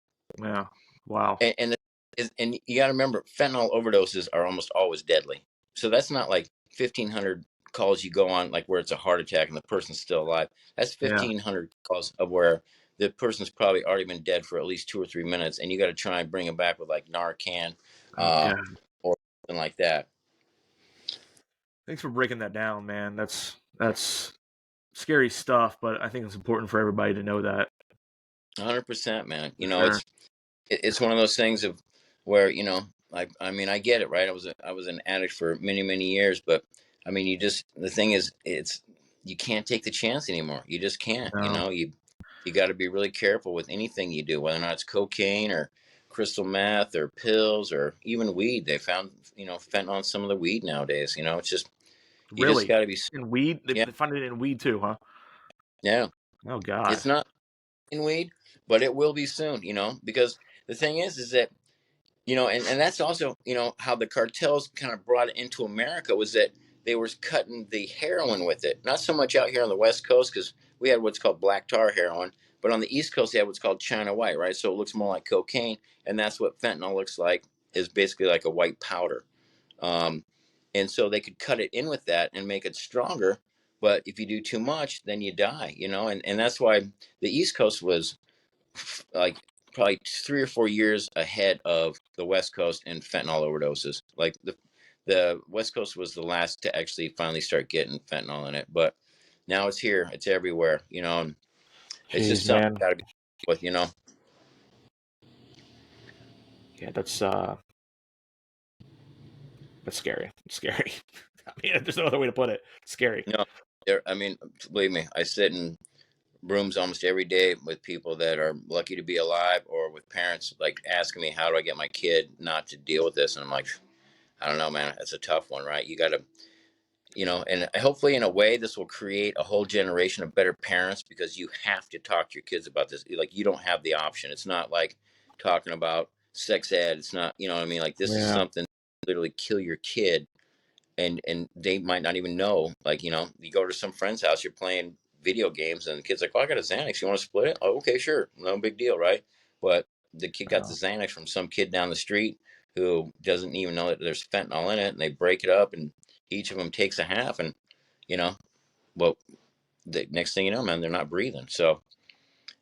Yeah, wow. And you got to remember, fentanyl overdoses are almost always deadly. So that's not like 1,500 calls you go on like where it's a heart attack and the person's still alive. That's Yeah, 1,500 calls of where the person's probably already been dead for at least 2 or 3 minutes, and you got to try and bring them back with like Narcan, oh uh, god. or something like that. Thanks for breaking that down, man. That's scary stuff, but I think it's important for everybody to know that 100%, man. for sure. It's one of those things of where I mean, I get it, right? I was an addict for many years, but I mean, the thing is, it's you can't take the chance anymore. You just can't. No, You got to be really careful with anything you do, whether or not it's cocaine or crystal meth or pills or even weed. They found fentanyl in some of the weed nowadays. It's just you just really. got to be. In weed, Yeah, they find it in weed too, huh? yeah. Oh god. It's not in weed, but it will be soon. Because the thing is that and that's also how the cartels kind of brought it into America, was that they were cutting the heroin with it, not so much out here on the West Coast, because we had what's called black tar heroin, but on the East Coast they had what's called China white, right? So it looks more like cocaine, and that's what fentanyl looks like, is basically like a white powder. um, and so they could cut it in with that and make it stronger, but if you do too much, then you die, and that's why the East Coast was like probably 3 or 4 years ahead of the West Coast in fentanyl overdoses. Like the West Coast was the last to actually finally start getting fentanyl in it, but now it's here, it's everywhere, and it's just Jeez, something man. you got to be with. Yeah, that's scary. It's scary. I mean, there's no other way to put it. Scary. No, I mean, believe me, I sit in rooms almost every day with people that are lucky to be alive, or with parents like asking me, how do I get my kid not to deal with this? And I'm like, I don't know, man. That's a tough one, right? You got to and hopefully in a way this will create a whole generation of better parents, because you have to talk to your kids about this. Like, you don't have the option. It's not like talking about sex ed. It's not, what I mean? Like, this is Yeah. something literally kill your kid, and they might not even know. Like, you go to some friend's house, you're playing video games, and the kid's like, "Oh, I got a Xanax. You want to split it?" Oh, okay, sure, no big deal, right? But the kid got the Oh, Xanax from some kid down the street who doesn't even know that there's fentanyl in it, and they break it up, and each of them takes a half, and you know, well, the next thing you know, man, they're not breathing. So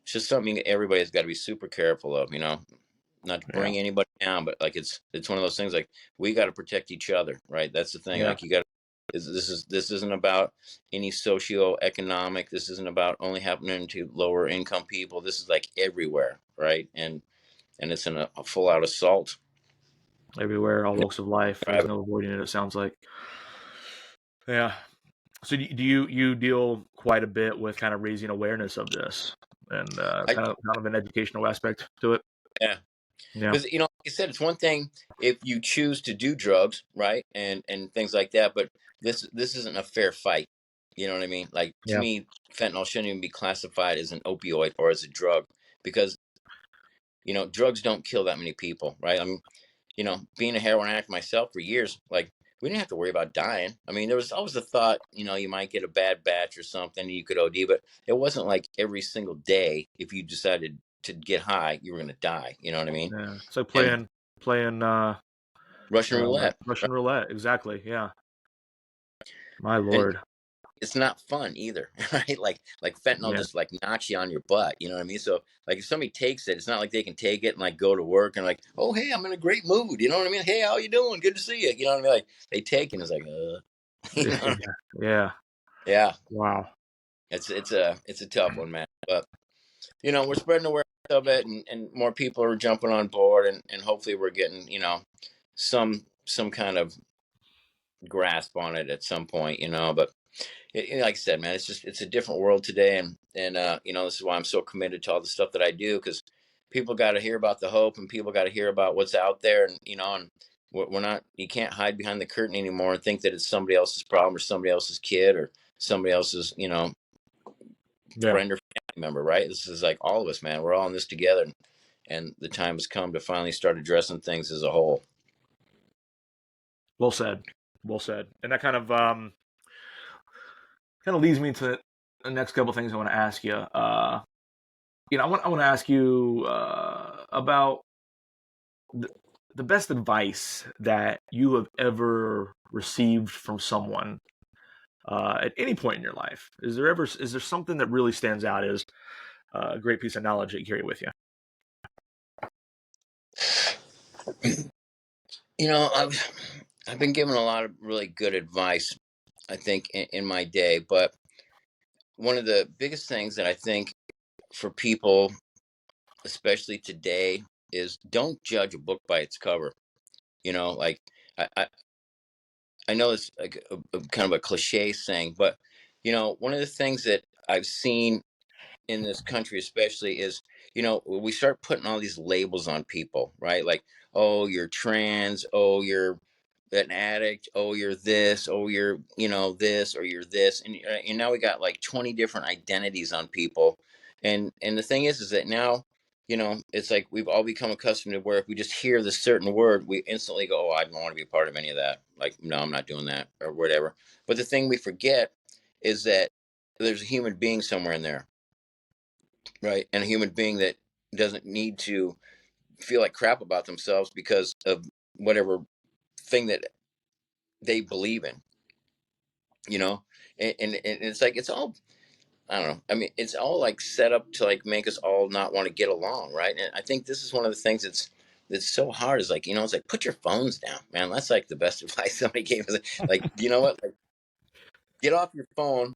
it's just something everybody's got to be super careful of. Not to yeah. bring anybody down, but like it's one of those things, like, we got to protect each other, right? That's the thing. Yeah. Like, you got to. This isn't about any socio-economic. This isn't about only happening to lower income people. This is like everywhere, right? And it's a full out assault. Everywhere, all walks of life. There's Private. no avoiding it. It sounds like. Yeah. So do you deal quite a bit with kind of raising awareness of this and I kind of an educational aspect to it? Yeah, Yeah. because like I said, it's one thing if you choose to do drugs, right, and things like that, but this isn't a fair fight. You know what I mean? Like, to Yeah. me, fentanyl shouldn't even be classified as an opioid or as a drug, because drugs don't kill that many people, right? I mean, being a heroin addict myself for years, like we didn't have to worry about dying. I mean, there was always the thought, you might get a bad batch or something, and you could OD, but it wasn't like every single day if you decided to get high, you were going to die. You know what I mean? Yeah. So And playing Russian roulette, Russian roulette. Exactly. Yeah. My and Lord. it's not fun either, right? Like fentanyl Yeah. just like knocks you on your butt. You know what I mean? So like if somebody takes it, it's not like they can take it and like go to work and like, oh hey, I'm in a great mood. You know what I mean? Hey, how you doing? Good to see you. You know what I mean? Like they take it and it's like, you know? Yeah. Yeah. Yeah, Wow. it's a tough one, man. But we're spreading awareness of it, and more people are jumping on board, and hopefully we're getting some kind of grasp on it at some point. But like I said, man, it's a different world today, and this is why I'm so committed to all the stuff that I do, because people got to hear about the hope, and people got to hear about what's out there, and we're not, you can't hide behind the curtain anymore and think that it's somebody else's problem or somebody else's kid or somebody else's Yeah. friend or family member, right? This is like all of us, man. We're all in this together, and the time has come to finally start addressing things as a whole. Well said. Well said. And that kind of leads me to the next couple things I want to ask you. I want to ask you about the, the best advice that you have ever received from someone at any point in your life. Is there something that really stands out as a great piece of knowledge that you carry with you? I've been given a lot of really good advice, I think, in my day, but one of the biggest things that I think for people, especially today, is don't judge a book by its cover. Like I know it's like a kind of a cliche saying, but one of the things that I've seen in this country especially is, we start putting all these labels on people, right? Like, oh, you're trans, oh, you're an addict, oh, you're this, oh, you're this, or you're this, and now we got like 20 different identities on people, and the thing is that now, it's like we've all become accustomed to where if we just hear this certain word, we instantly go, oh, I don't want to be a part of any of that. Like, no, I'm not doing that or whatever. But the thing we forget is that there's a human being somewhere in there, right? And a human being that doesn't need to feel like crap about themselves because of whatever thing that they believe in, you know? And it's like, it's all, I don't know. I mean, it's all like set up to like make us all not want to get along, right? And I think this is one of the things that's so hard is like, it's like, put your phones down, man. That's like the best advice somebody gave us. Like, you know what? Like, get off your phone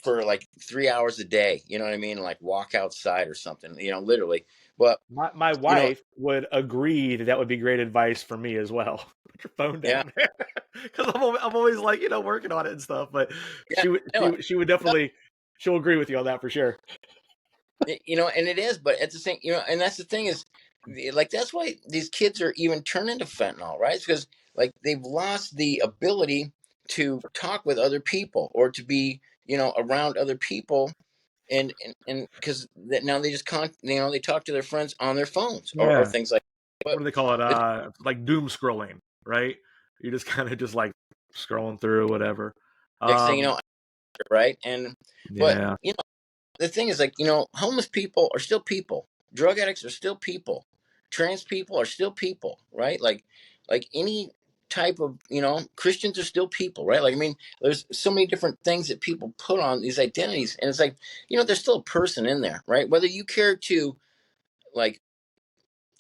for like 3 hours a day. You know what I mean? Like walk outside or something, literally. But My you know, wife would agree that would be great advice for me as well. Put your phone yeah, down, because I'm always like working on it and stuff. But yeah, she would definitely she'll agree with you on that for sure. and it is, but at the same, and that's the thing is, like that's why these kids are even turning to fentanyl, right? It's because like they've lost the ability to talk with other people or to be, around other people, and because now they just can't, they talk to their friends on their phones or Yeah. things like. What But do they call it? the Like doom scrolling, right? You just kind of just like scrolling through whatever. next thing you Um, know, right? And but yeah, the thing is like, homeless people are still people, drug addicts are still people, trans people are still people, right? Like any type of, Christians are still people, right? Like, I mean, there's so many different things that people put on these identities, and it's like, there's still a person in there, right? Whether you care to like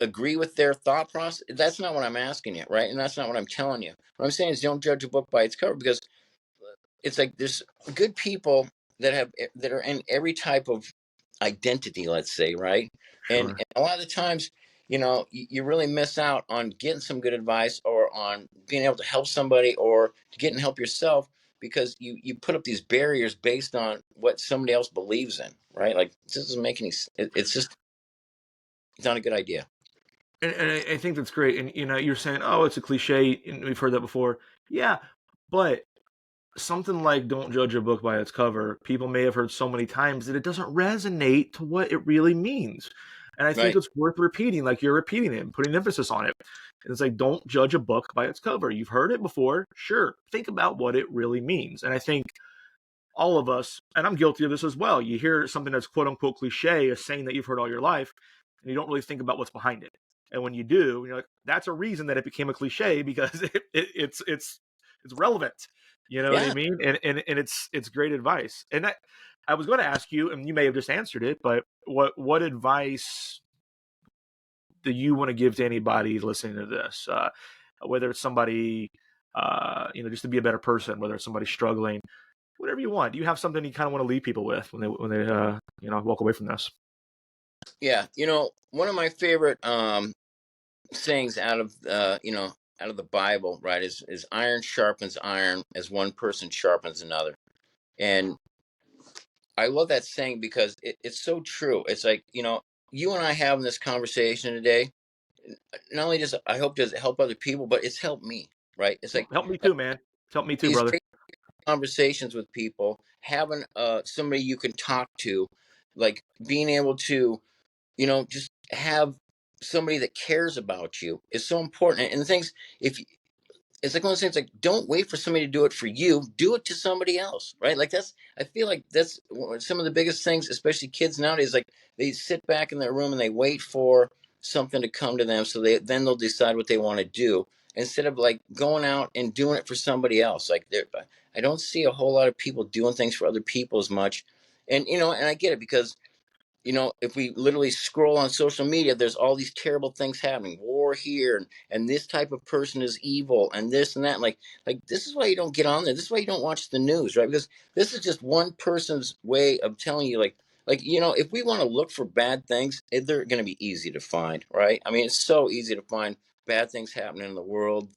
agree with their thought process, that's not what I'm asking you, right? And that's not what I'm telling you. What I'm saying is don't judge a book by its cover, because it's like there's good people that are in every type of identity, let's say, right? And sure. a lot of the times, you really miss out on getting some good advice or on being able to help somebody or to get and help yourself, because you put up these barriers based on what somebody else believes in, right? Like this doesn't make any. It's just, it's not a good idea. And I think that's great. And you're saying, oh, it's a cliche, and we've heard that before. Yeah, but something like "Don't judge a book by its cover," people may have heard so many times that it doesn't resonate to what it really means. And I think Right. it's worth repeating, like you're repeating it and putting emphasis on it. And it's like, don't judge a book by its cover. You've heard it before. Sure. Think about what it really means. And I think all of us, and I'm guilty of this as well, you hear something that's quote unquote cliche, a saying that you've heard all your life, and you don't really think about what's behind it. And when you do, you're like, that's a reason that it became a cliche because it's relevant. You know what I Yeah. mean? And it's great advice. And that, I was going to ask you, and you may have just answered it, but what advice do you want to give to anybody listening to this? Whether it's somebody, just to be a better person, whether it's somebody struggling, whatever you want. Do you have something you kind of want to leave people with when they walk away from this? Yeah. One of my favorite sayings out of the Bible, right, is iron sharpens iron as one person sharpens another. And I love that saying because it's so true. It's like, you and I having this conversation today, not only does I hope does it help other people, but it's helped me, right? It's like Help me too, man. Help me too, these brother. great conversations with people, having somebody you can talk to, like being able to, just have somebody that cares about you is so important. And the things, if it's like one of those things, like don't wait for somebody to do it for you, do it to somebody else, right? Like I feel like that's some of the biggest things, especially kids nowadays. Like they sit back in their room and they wait for something to come to them, so they'll decide what they want to do instead of like going out and doing it for somebody else. Like I don't see a whole lot of people doing things for other people as much. And and I get it because if we literally scroll on social media, there's all these terrible things happening, war here, and this type of person is evil, and this and that. Like this is why you don't get on there. This is why you don't watch the news, right? Because this is just one person's way of telling you, like if we want to look for bad things, they're going to be easy to find, right? I mean, it's so easy to find bad things happening in the world,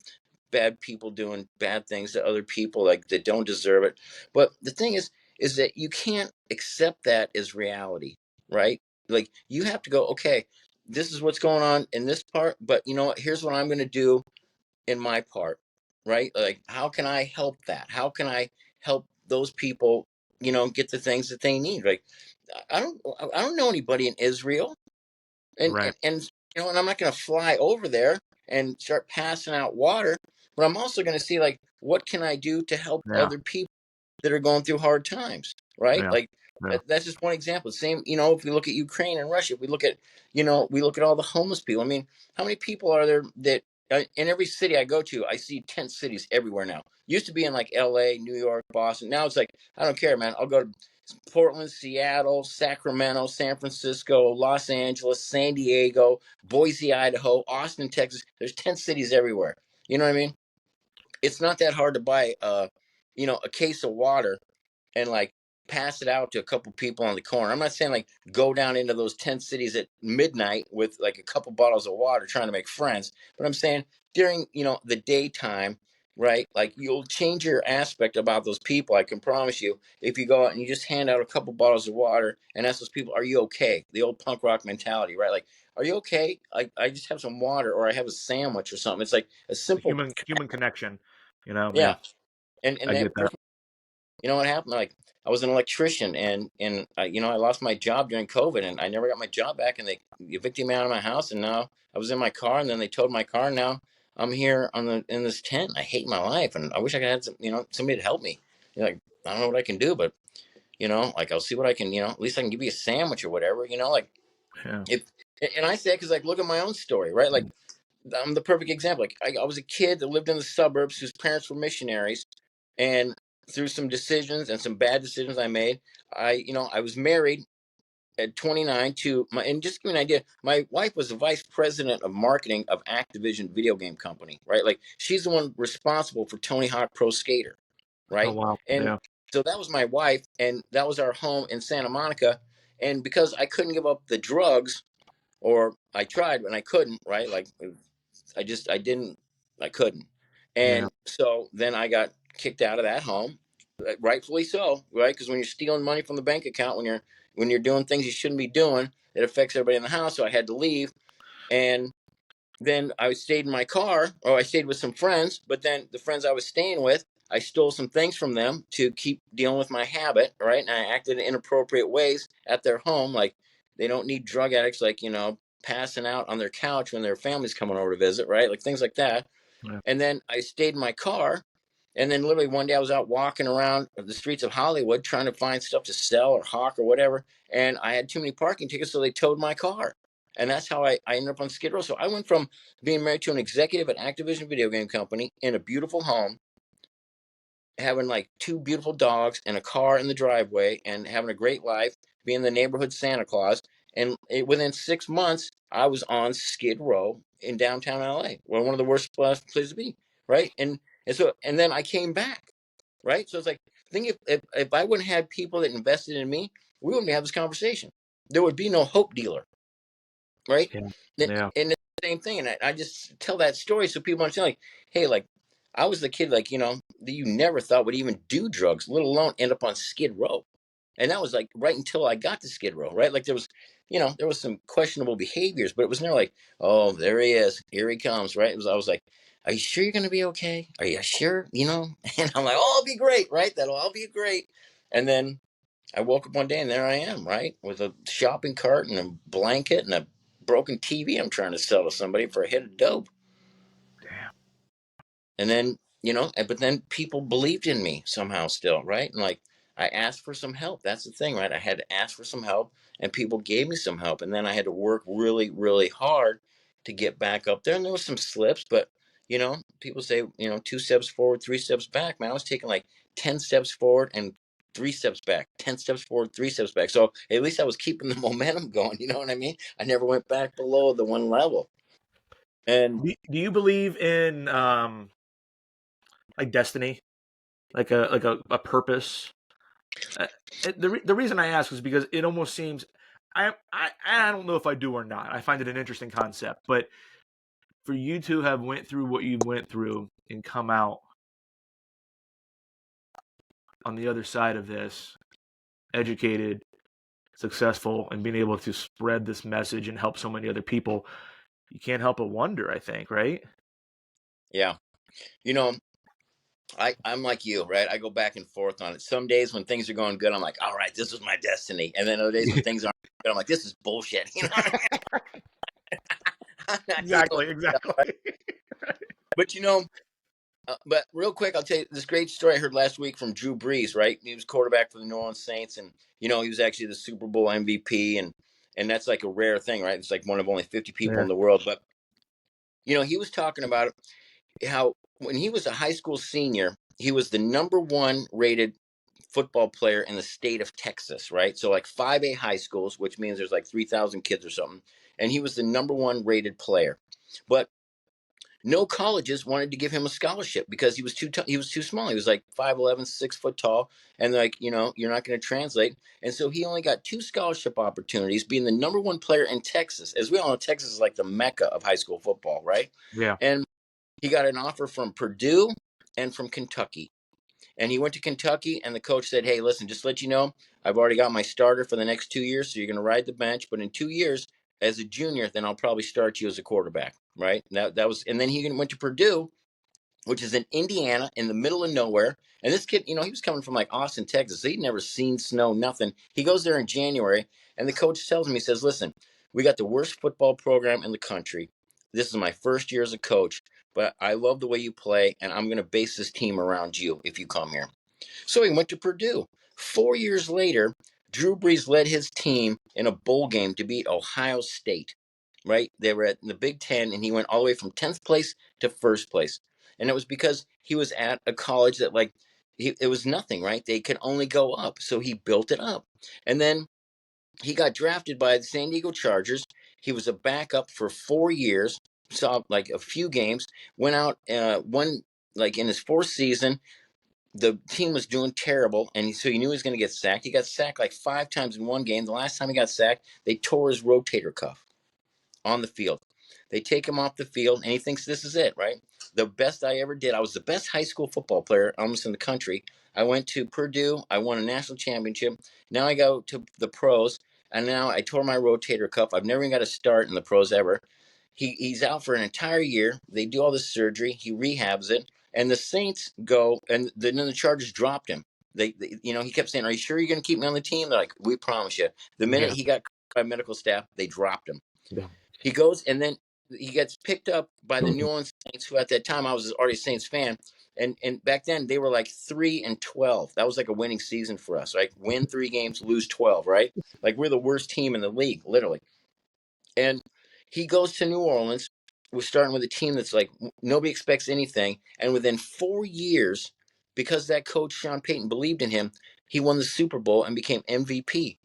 bad people doing bad things to other people like that don't deserve it. But the thing is that you can't accept that as reality, right? Like you have to go, okay, this is what's going on in this part, but you know what? Here's what I'm going to do in my part, right? Like how can I help that? How can I help those people, get the things that they need? Like I don't know anybody in Israel, and Right. and, and and I'm not going to fly over there and start passing out water, but I'm also going to see like what can I do to help Yeah. other people that are going through hard times, right? Yeah. Like Yeah. that's just one example. Same, if we look at Ukraine and Russia, if we look at, we look at all the homeless people. I mean, how many people are there that in every city I go to, I see tent cities everywhere now. Used to be in like L.A., New York, Boston. Now it's like I don't care, man. I'll go to Portland, Seattle, Sacramento, San Francisco, Los Angeles, San Diego, Boise, Idaho, Austin, Texas. There's tent cities everywhere. You know what I mean? It's not that hard to buy a case of water and like pass it out to a couple people on the corner. I'm not saying like go down into those tent cities at midnight with like a couple bottles of water trying to make friends, but I'm saying during, the daytime, right? Like you'll change your aspect about those people. I can promise you, if you go out and you just hand out a couple bottles of water and ask those people, are you okay? The old punk rock mentality, right? Like, are you okay? I just have some water or I have a sandwich or something. It's like a The simple, human connection. Yeah. yeah. And I get that that. person, what happened? Like I was an electrician, and I lost my job during COVID, and I never got my job back, and they evicted me out of my house, and now I was in my car, and then they towed my car, and now I'm here in this tent. I hate my life, and I wish I could have somebody to help me. Like I don't know what I can do, but like I'll see what I can. At least I can give you a sandwich or whatever. Like Yeah. if and I say it because like look at my own story, right? Like I'm the perfect example. Like I was a kid that lived in the suburbs whose parents were missionaries, and through some decisions and some bad decisions I made, I was married at 29 to my, and just to give you an idea, my wife was the vice president of marketing of Activision video game company, right? Like she's the one responsible for Tony Hawk Pro Skater, Oh right? wow. And Yeah. so that was my wife, and that was our home in Santa Monica. And because I couldn't give up the drugs, or I tried and I couldn't, right? Like I didn't, I couldn't. Yeah. And so then I got kicked out of that home, rightfully so, right? Because when you're stealing money from the bank account, when you're doing things you shouldn't be doing, it affects everybody in the house. So I had to leave, and then I stayed in my car, or I stayed with some friends. But then the friends I was staying with, I stole some things from them to keep dealing with my habit, right? And I acted in inappropriate ways at their home, like They don't need drug addicts, like, passing out on their couch when their family's coming over to visit, right? Like things like that. Yeah. And then I stayed in my car. And then literally one day I was out walking around the streets of Hollywood trying to find stuff to sell or hawk or whatever. And I had too many parking tickets, so they towed my car. And that's how I ended up on Skid Row. So I went from being married to an executive at Activision video game company in a beautiful home, having like two beautiful dogs and a car in the driveway and having a great life, being the neighborhood Santa Claus. And within 6 months, I was on Skid Row in downtown LA, one of the worst places to be, right? And then I came back, right? So it's like, think if I wouldn't have people that invested in me, we wouldn't have this conversation. There would be no hope dealer, right? Yeah. And, Yeah. and it's the same thing. And I just tell that story so people understand, like, hey, like, I was the kid, like, that you never thought would even do drugs, let alone end up on Skid Row. And that was like right until I got to Skid Row, right? Like there was some questionable behaviors, but it was never like, oh, there he is, here he comes, right? I was like, are you sure you're gonna be okay? Are you sure? And I'm like, oh, I'll be great, right? That'll all be great. And then I woke up one day and there I am, right, with a shopping cart and a blanket and a broken TV I'm trying to sell to somebody for a hit of dope. Damn. And then, but then people believed in me somehow still, right? And like I asked for some help. That's the thing, right? I had to ask for some help and people gave me some help. And then I had to work really, really hard to get back up there. And there was some slips, but people say, 2 steps forward, 3 steps back. Man, I was taking like 10 steps forward and 3 steps back, 10 steps forward, 3 steps back. So at least I was keeping the momentum going. You know what I mean? I never went back below the one level. And Do you believe in like destiny, like a purpose? Uh, the reason I ask is because it almost seems I don't know if I do or not. I find it an interesting concept, but for you to have went through what you went through and come out on the other side of this, educated, successful, and being able to spread this message and help so many other people, you can't help but wonder. I think, right? yeah, you know, I'm like you, right? I go back and forth on it. Some days when things are going good, I'm like, all right, this was my destiny. And then other days when things aren't good, I'm like, this is bullshit. You know what I mean? I'm not dealing with Exactly. stuff, right? Exactly. But but real quick, I'll tell you this great story I heard last week from Drew Brees, right? He was quarterback for the New Orleans Saints, and he was actually the Super Bowl MVP, and that's like a rare thing, right? It's like one of only 50 people Yeah. in the world. But he was talking about how when he was a high school senior, he was the number one rated football player in the state of Texas, right? So like 5A high schools, which means there's like 3,000 kids or something. And he was the number one rated player. But no colleges wanted to give him a scholarship because he was he was too small. He was like 5'11", 6 foot tall. And like, you're not going to translate. And so he only got 2 scholarship opportunities being the number one player in Texas. As we all know, Texas is like the mecca of high school football, right? Yeah. And he got an offer from Purdue and from Kentucky. And he went to Kentucky, and the coach said, hey, listen, just to let you know, I've already got my starter for the next 2 years, so you're going to ride the bench. But in 2 years, as a junior, then I'll probably start you as a quarterback, right? That was, and then he went to Purdue, which is in Indiana, in the middle of nowhere. And this kid, he was coming from like Austin, Texas. So he'd never seen snow, nothing. He goes there in January, and the coach tells him, he says, listen, we got the worst football program in the country. This is my first year as a coach, but I love the way you play, and I'm going to base this team around you if you come here. So he went to Purdue. 4 years later, Drew Brees led his team in a bowl game to beat Ohio State, right? They were at the Big Ten, and he went all the way from 10th place to first place. And it was because he was at a college that, like, it was nothing, right? They could only go up. So he built it up. And then he got drafted by the San Diego Chargers. He was a backup for 4 years, saw like a few games, went out, one, like in his fourth season, the team was doing terrible, and so he knew he was going to get sacked. He got sacked like 5 times in one game. The last time he got sacked, they tore his rotator cuff on the field. They take him off the field, and he thinks this is it, right? The best I ever did. I was the best high school football player almost in the country. I went to Purdue. I won a national championship. Now I go to the pros, and now I tore my rotator cuff. I've never even got a start in the pros ever. He's out for an entire year. They do all this surgery. He rehabs it, and the Saints go, and then the Chargers dropped him. He kept saying, "Are you sure you're going to keep me on the team?" They're like, "We promise you." The minute Yeah. he got by medical staff. They dropped him. Yeah. He goes, and then he gets picked up by the New Orleans Saints, who at that time I was already a Saints fan. And back then they were like 3-12. That was like a winning season for us, right? Win 3 games, lose 12, right? Like we're the worst team in the league, literally. And he goes to New Orleans. We're starting with a team that's like nobody expects anything. And within 4 years, because that coach Sean Payton believed in him, he won the Super Bowl and became MVP.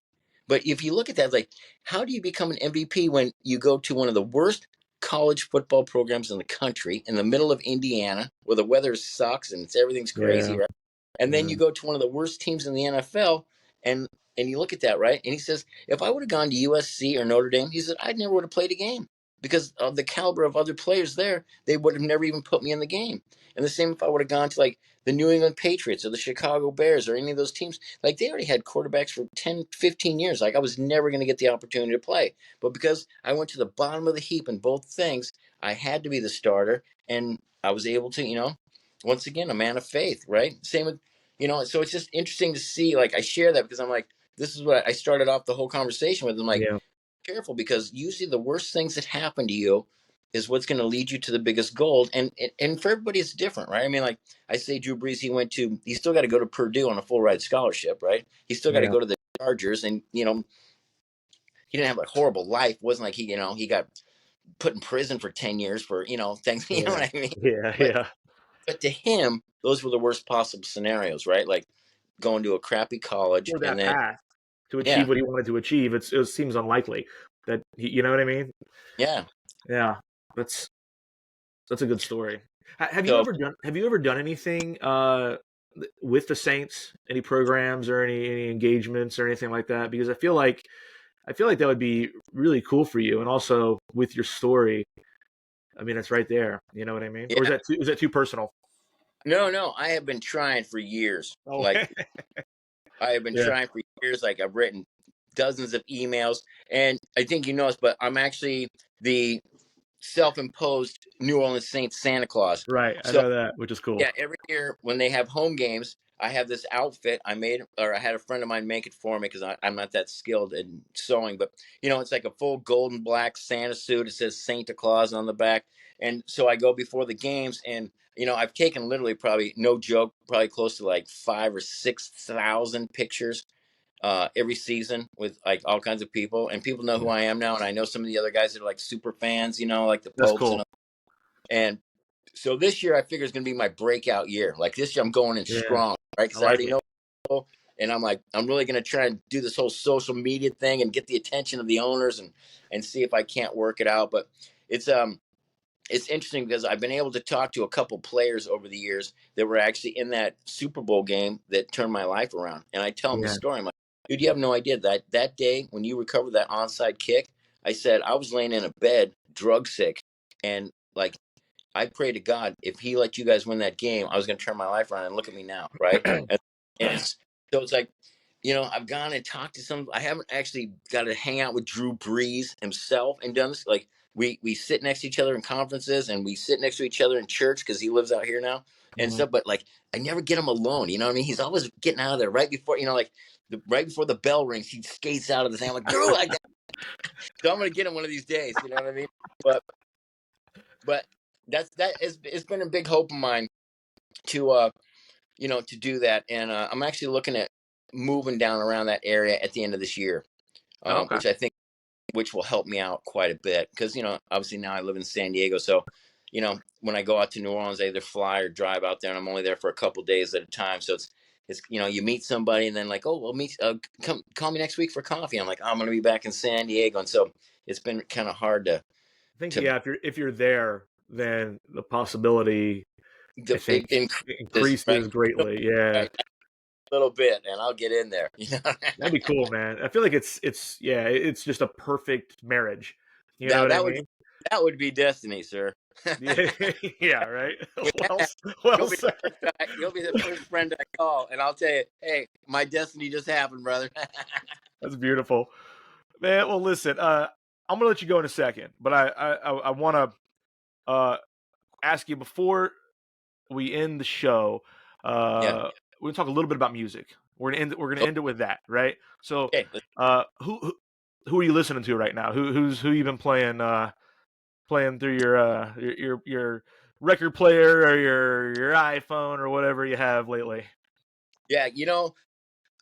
But if you look at that, like, how do you become an MVP when you go to one of the worst college football programs in the country, in the middle of Indiana, where the weather sucks and everything's crazy, Yeah. right? And then Yeah. you go to one of the worst teams in the NFL, and you look at that, right? And he says, if I would have gone to USC or Notre Dame, he said, I never would have played a game because of the caliber of other players there. They would have never even put me in the game. And the same if I would have gone to like the New England Patriots or the Chicago Bears or any of those teams. Like they already had quarterbacks for 10, 15 years. Like I was never going to get the opportunity to play. But because I went to the bottom of the heap in both things, I had to be the starter. And I was able to, once again, a man of faith, right? Same with, so it's just interesting to see, like I share that because I'm like, this is what I started off the whole conversation with. I'm like, Yeah. careful because usually the worst things that happen to you is what's going to lead you to the biggest gold. And for everybody, it's different, right? I mean, like I say, Drew Brees, he still got to go to Purdue on a full ride scholarship, right? He still got to Yeah. go to the Chargers, and he didn't have a horrible life. It wasn't like he got put in prison for 10 years for things. You know Yeah. what I mean? Yeah. But Yeah. but to him, those were the worst possible scenarios, right? Like going to a crappy college For and that then path to yeah, achieve what he wanted to achieve, it seems unlikely that you know what I mean? yeah. Yeah. That's a good story. Have you So ever done anything with the Saints? Any programs or any engagements or anything like that? Because I feel like that would be really cool for you, and also with your story. I mean, it's right there. You know what I mean? Or yeah, is that too personal? no, I have been trying for years. Oh, Like I have been yeah. trying for years. Like I've written dozens of emails, and I think you know this, but I'm actually the self-imposed New Orleans Saints Santa Claus. Right. I So know that, which is cool. yeah, every year when they have home games, I have this outfit I made, or I had a friend of mine make it for me because I'm not that skilled in sewing. But it's like a full gold and black Santa suit. It says Santa Claus on the back, and so I go before the games, and I've taken literally probably no joke, probably close to like 5 or 6 thousand pictures every season with like all kinds of people, and people know who Yeah. I am now, and I know some of the other guys that are like super fans, like the That's Popes cool. and so this year I figure is going to be my breakout year. Like this year I'm going in Yeah. strong, right? I Because I like already it. know, and I'm like I'm really going to try and do this whole social media thing and get the attention of the owners and see if I can't work it out. But it's it's interesting because I've been able to talk to a couple players over the years that were actually in that Super Bowl game that turned my life around. And I tell them the Yeah. story. I'm like, dude, you have no idea that day when you recovered that onside kick, I said I was laying in a bed, drug sick, and like I pray to God if He let you guys win that game, I was going to turn my life around and look at me now, right? And it's so it's like, I've gone and talked to some. I haven't actually got to hang out with Drew Brees himself and done this. Like we sit next to each other in conferences and we sit next to each other in church because he lives out here now and Mhm. stuff. But like I never get him alone. You know what I mean? He's always getting out of there right before like right before the bell rings. He skates out of the thing. I'm like Drew, like that. So I'm gonna get him one of these days. You know what I mean? But but it's been a big hope of mine to to do that, and I'm actually looking at moving down around that area at the end of this year, Okay. which I think which will help me out quite a bit because obviously now I live in San Diego, so when I go out to New Orleans, I either fly or drive out there, and I'm only there for a couple days at a time. So it's you meet somebody and then like, oh well, meet come call me next week for coffee. I'm like, I'm gonna be back in San Diego, and so it's been kind of hard I think to yeah, if you're there, then the possibility I think increase right increases greatly. Yeah. right a little bit, and I'll get in there. That'd be cool, man. I feel like it's yeah, it's just a perfect marriage. You know Now what I mean? that would be destiny, sir. Yeah, yeah, right. With Well, that, well, sir. you'll be the first friend I call, and I'll tell you, hey, my destiny just happened, brother. That's beautiful, man. Well, listen, I'm gonna let you go in a second, but I want to ask you before we end the show. Yeah. We're gonna talk a little bit about music. We're gonna end it with that, right? So, Okay. who who are you listening to right now? Who you been playing through your record player or your iPhone or whatever you have lately? Yeah,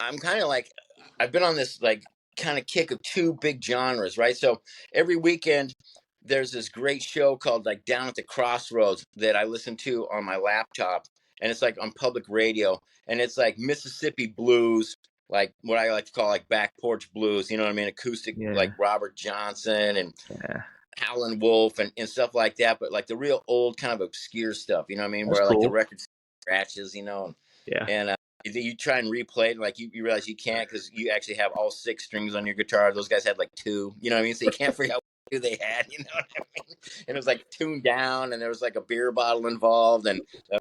I'm kind of like I've been on this like kind of kick of two big genres, right? So every weekend there's this great show called like Down at the Crossroads that I listen to on my laptop, and it's like on public radio, and it's like Mississippi blues, like what I like to call like back porch blues. You know what I mean? Acoustic, like Yeah, Robert Johnson and yeah, Howlin' Wolf and stuff like that, but like the real old kind of obscure stuff. You know what I mean? that's Where like the cool. record scratches, Yeah, and you try and replay it, and like you realize you can't because you actually have all six strings on your guitar. Those guys had like two. You know what I mean? So you can't figure out what they had. You know what I mean? And it was like tuned down, and there was like a beer bottle involved, and uh,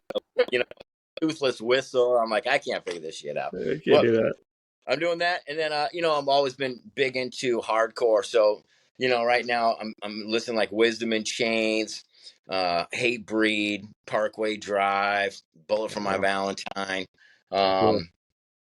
you know, toothless whistle. I'm like, I can't figure this shit out. I can't But do that. I'm doing that, and then I've always been big into hardcore. So right now I'm listening like Wisdom in Chains, Hate Breed, Parkway Drive, Bullet for My Wow, Valentine. cool. Um,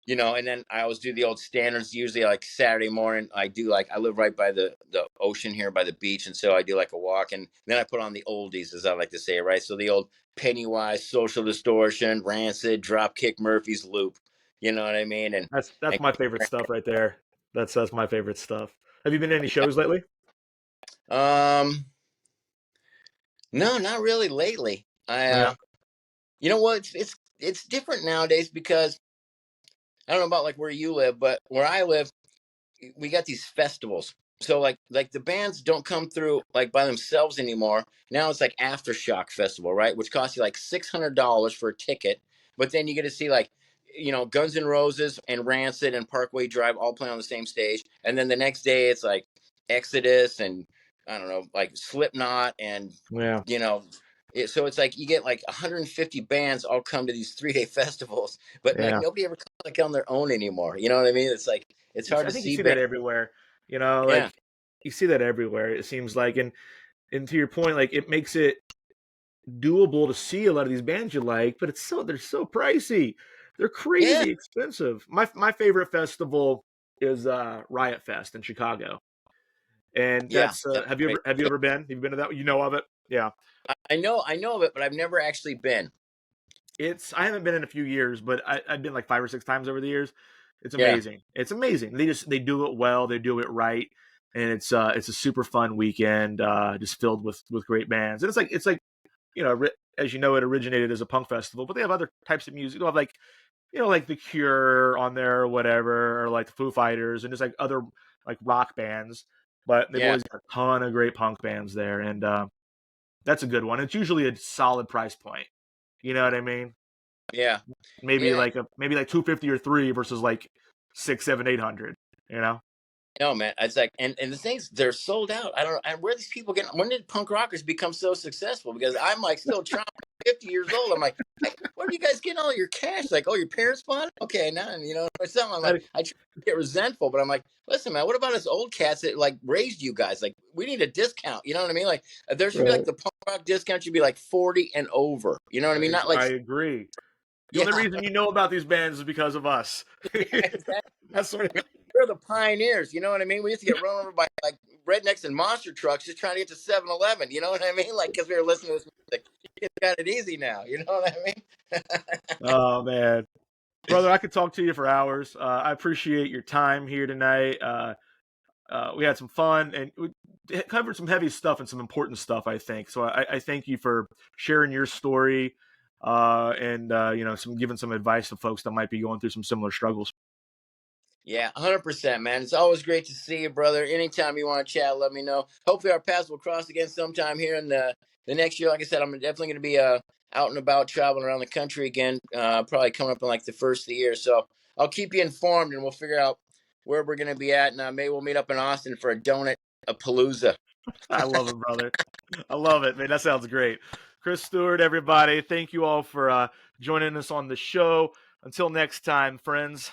and then I always do the old standards. Usually, like Saturday morning, I live right by the ocean here, by the beach, and so I do like a walk, and then I put on the oldies, as I like to say, right? So the old Pennywise, Social Distortion, Rancid, Dropkick Murphys, Loop. You know what I mean? And That's and my favorite stuff right there. That's my favorite stuff. Have you been to any shows lately? um, no, not really lately. Yeah, You know what? It's different nowadays because I don't know about like where you live, but where I live, we got these festivals. So like the bands don't come through like by themselves anymore. Now it's like Aftershock Festival, right? Which costs you like $600 for a ticket, but then you get to see like Guns N' Roses and Rancid and Parkway Drive all play on the same stage, and then the next day it's like Exodus and I don't know like Slipknot and yeah, you know. So it's like you get like 150 bands all come to these 3-day festivals, but like yeah. nobody ever comes like on their own anymore. You know what I mean? It's like it's hard I to think you see see bands. that everywhere. Yeah, Like you see that everywhere. It seems like, and to your point, like it makes it doable to see a lot of these bands you like, but they're so pricey. They're yeah, crazy expensive. My favorite festival is Riot Fest in Chicago, and yeah. that's That's great. have you ever been? Have you been to that? You know of it? Yeah. I know of it, but I've never actually been. I haven't been in a few years, but I've been like 5 or 6 times over the years. It's Yeah, amazing. It's amazing. They do it well. They do it right, and it's a super fun weekend, just filled with great bands. And it's like as you know, it originated as a punk festival, but they have other types of music. They'll have like like The Cure on there or whatever, or like the Foo Fighters, and just like other like rock bands. But they've yeah, always got a ton of great punk bands there, and that's a good one. It's usually a solid price point. You know what I mean? yeah, Maybe yeah. like 250 or three versus like six, seven, 800. You know? No, man. It's like, and the things they're sold out. I don't know. And where these people get? When did punk rockers become so successful? Because I'm like still trying. 50 years old. I'm like, where do you guys get all your cash? Like, oh, your parents bought it? Okay, now or something. I'm like, That- I try to get resentful, but I'm like, listen, man, what about us old cats that like raised you guys? Like, we need a discount. You know what I mean? Like, there should be like right. the punk rock discount should be like 40 and over. You know what I mean? Not like, I agree. The only yeah, reason you know about these bands is because of us. yeah, exactly. That's sort of We're the pioneers. You know what I mean? We used to get run over by like rednecks and monster trucks just trying to get to 7-Eleven. You know what I mean? Like, because we were listening to this music. Kids got it easy now. You know what I mean? oh man. Brother, I could talk to you for hours. I appreciate your time here tonight. We had some fun and we covered some heavy stuff and some important stuff, I think. So I thank you for sharing your story and some giving some advice to folks that might be going through some similar struggles. Yeah, 100%, man. It's always great to see you, brother. Anytime you want to chat, let me know. Hopefully, our paths will cross again sometime here in the next year. Like I said, I'm definitely going to be out and about traveling around the country again, probably coming up in like the first of the year. So I'll keep you informed and we'll figure out where we're going to be at. And maybe we'll meet up in Austin for a donut, a palooza. I love it, brother. I love it, man. That sounds great. Chris Stewart, everybody, thank you all for joining us on the show. Until next time, friends.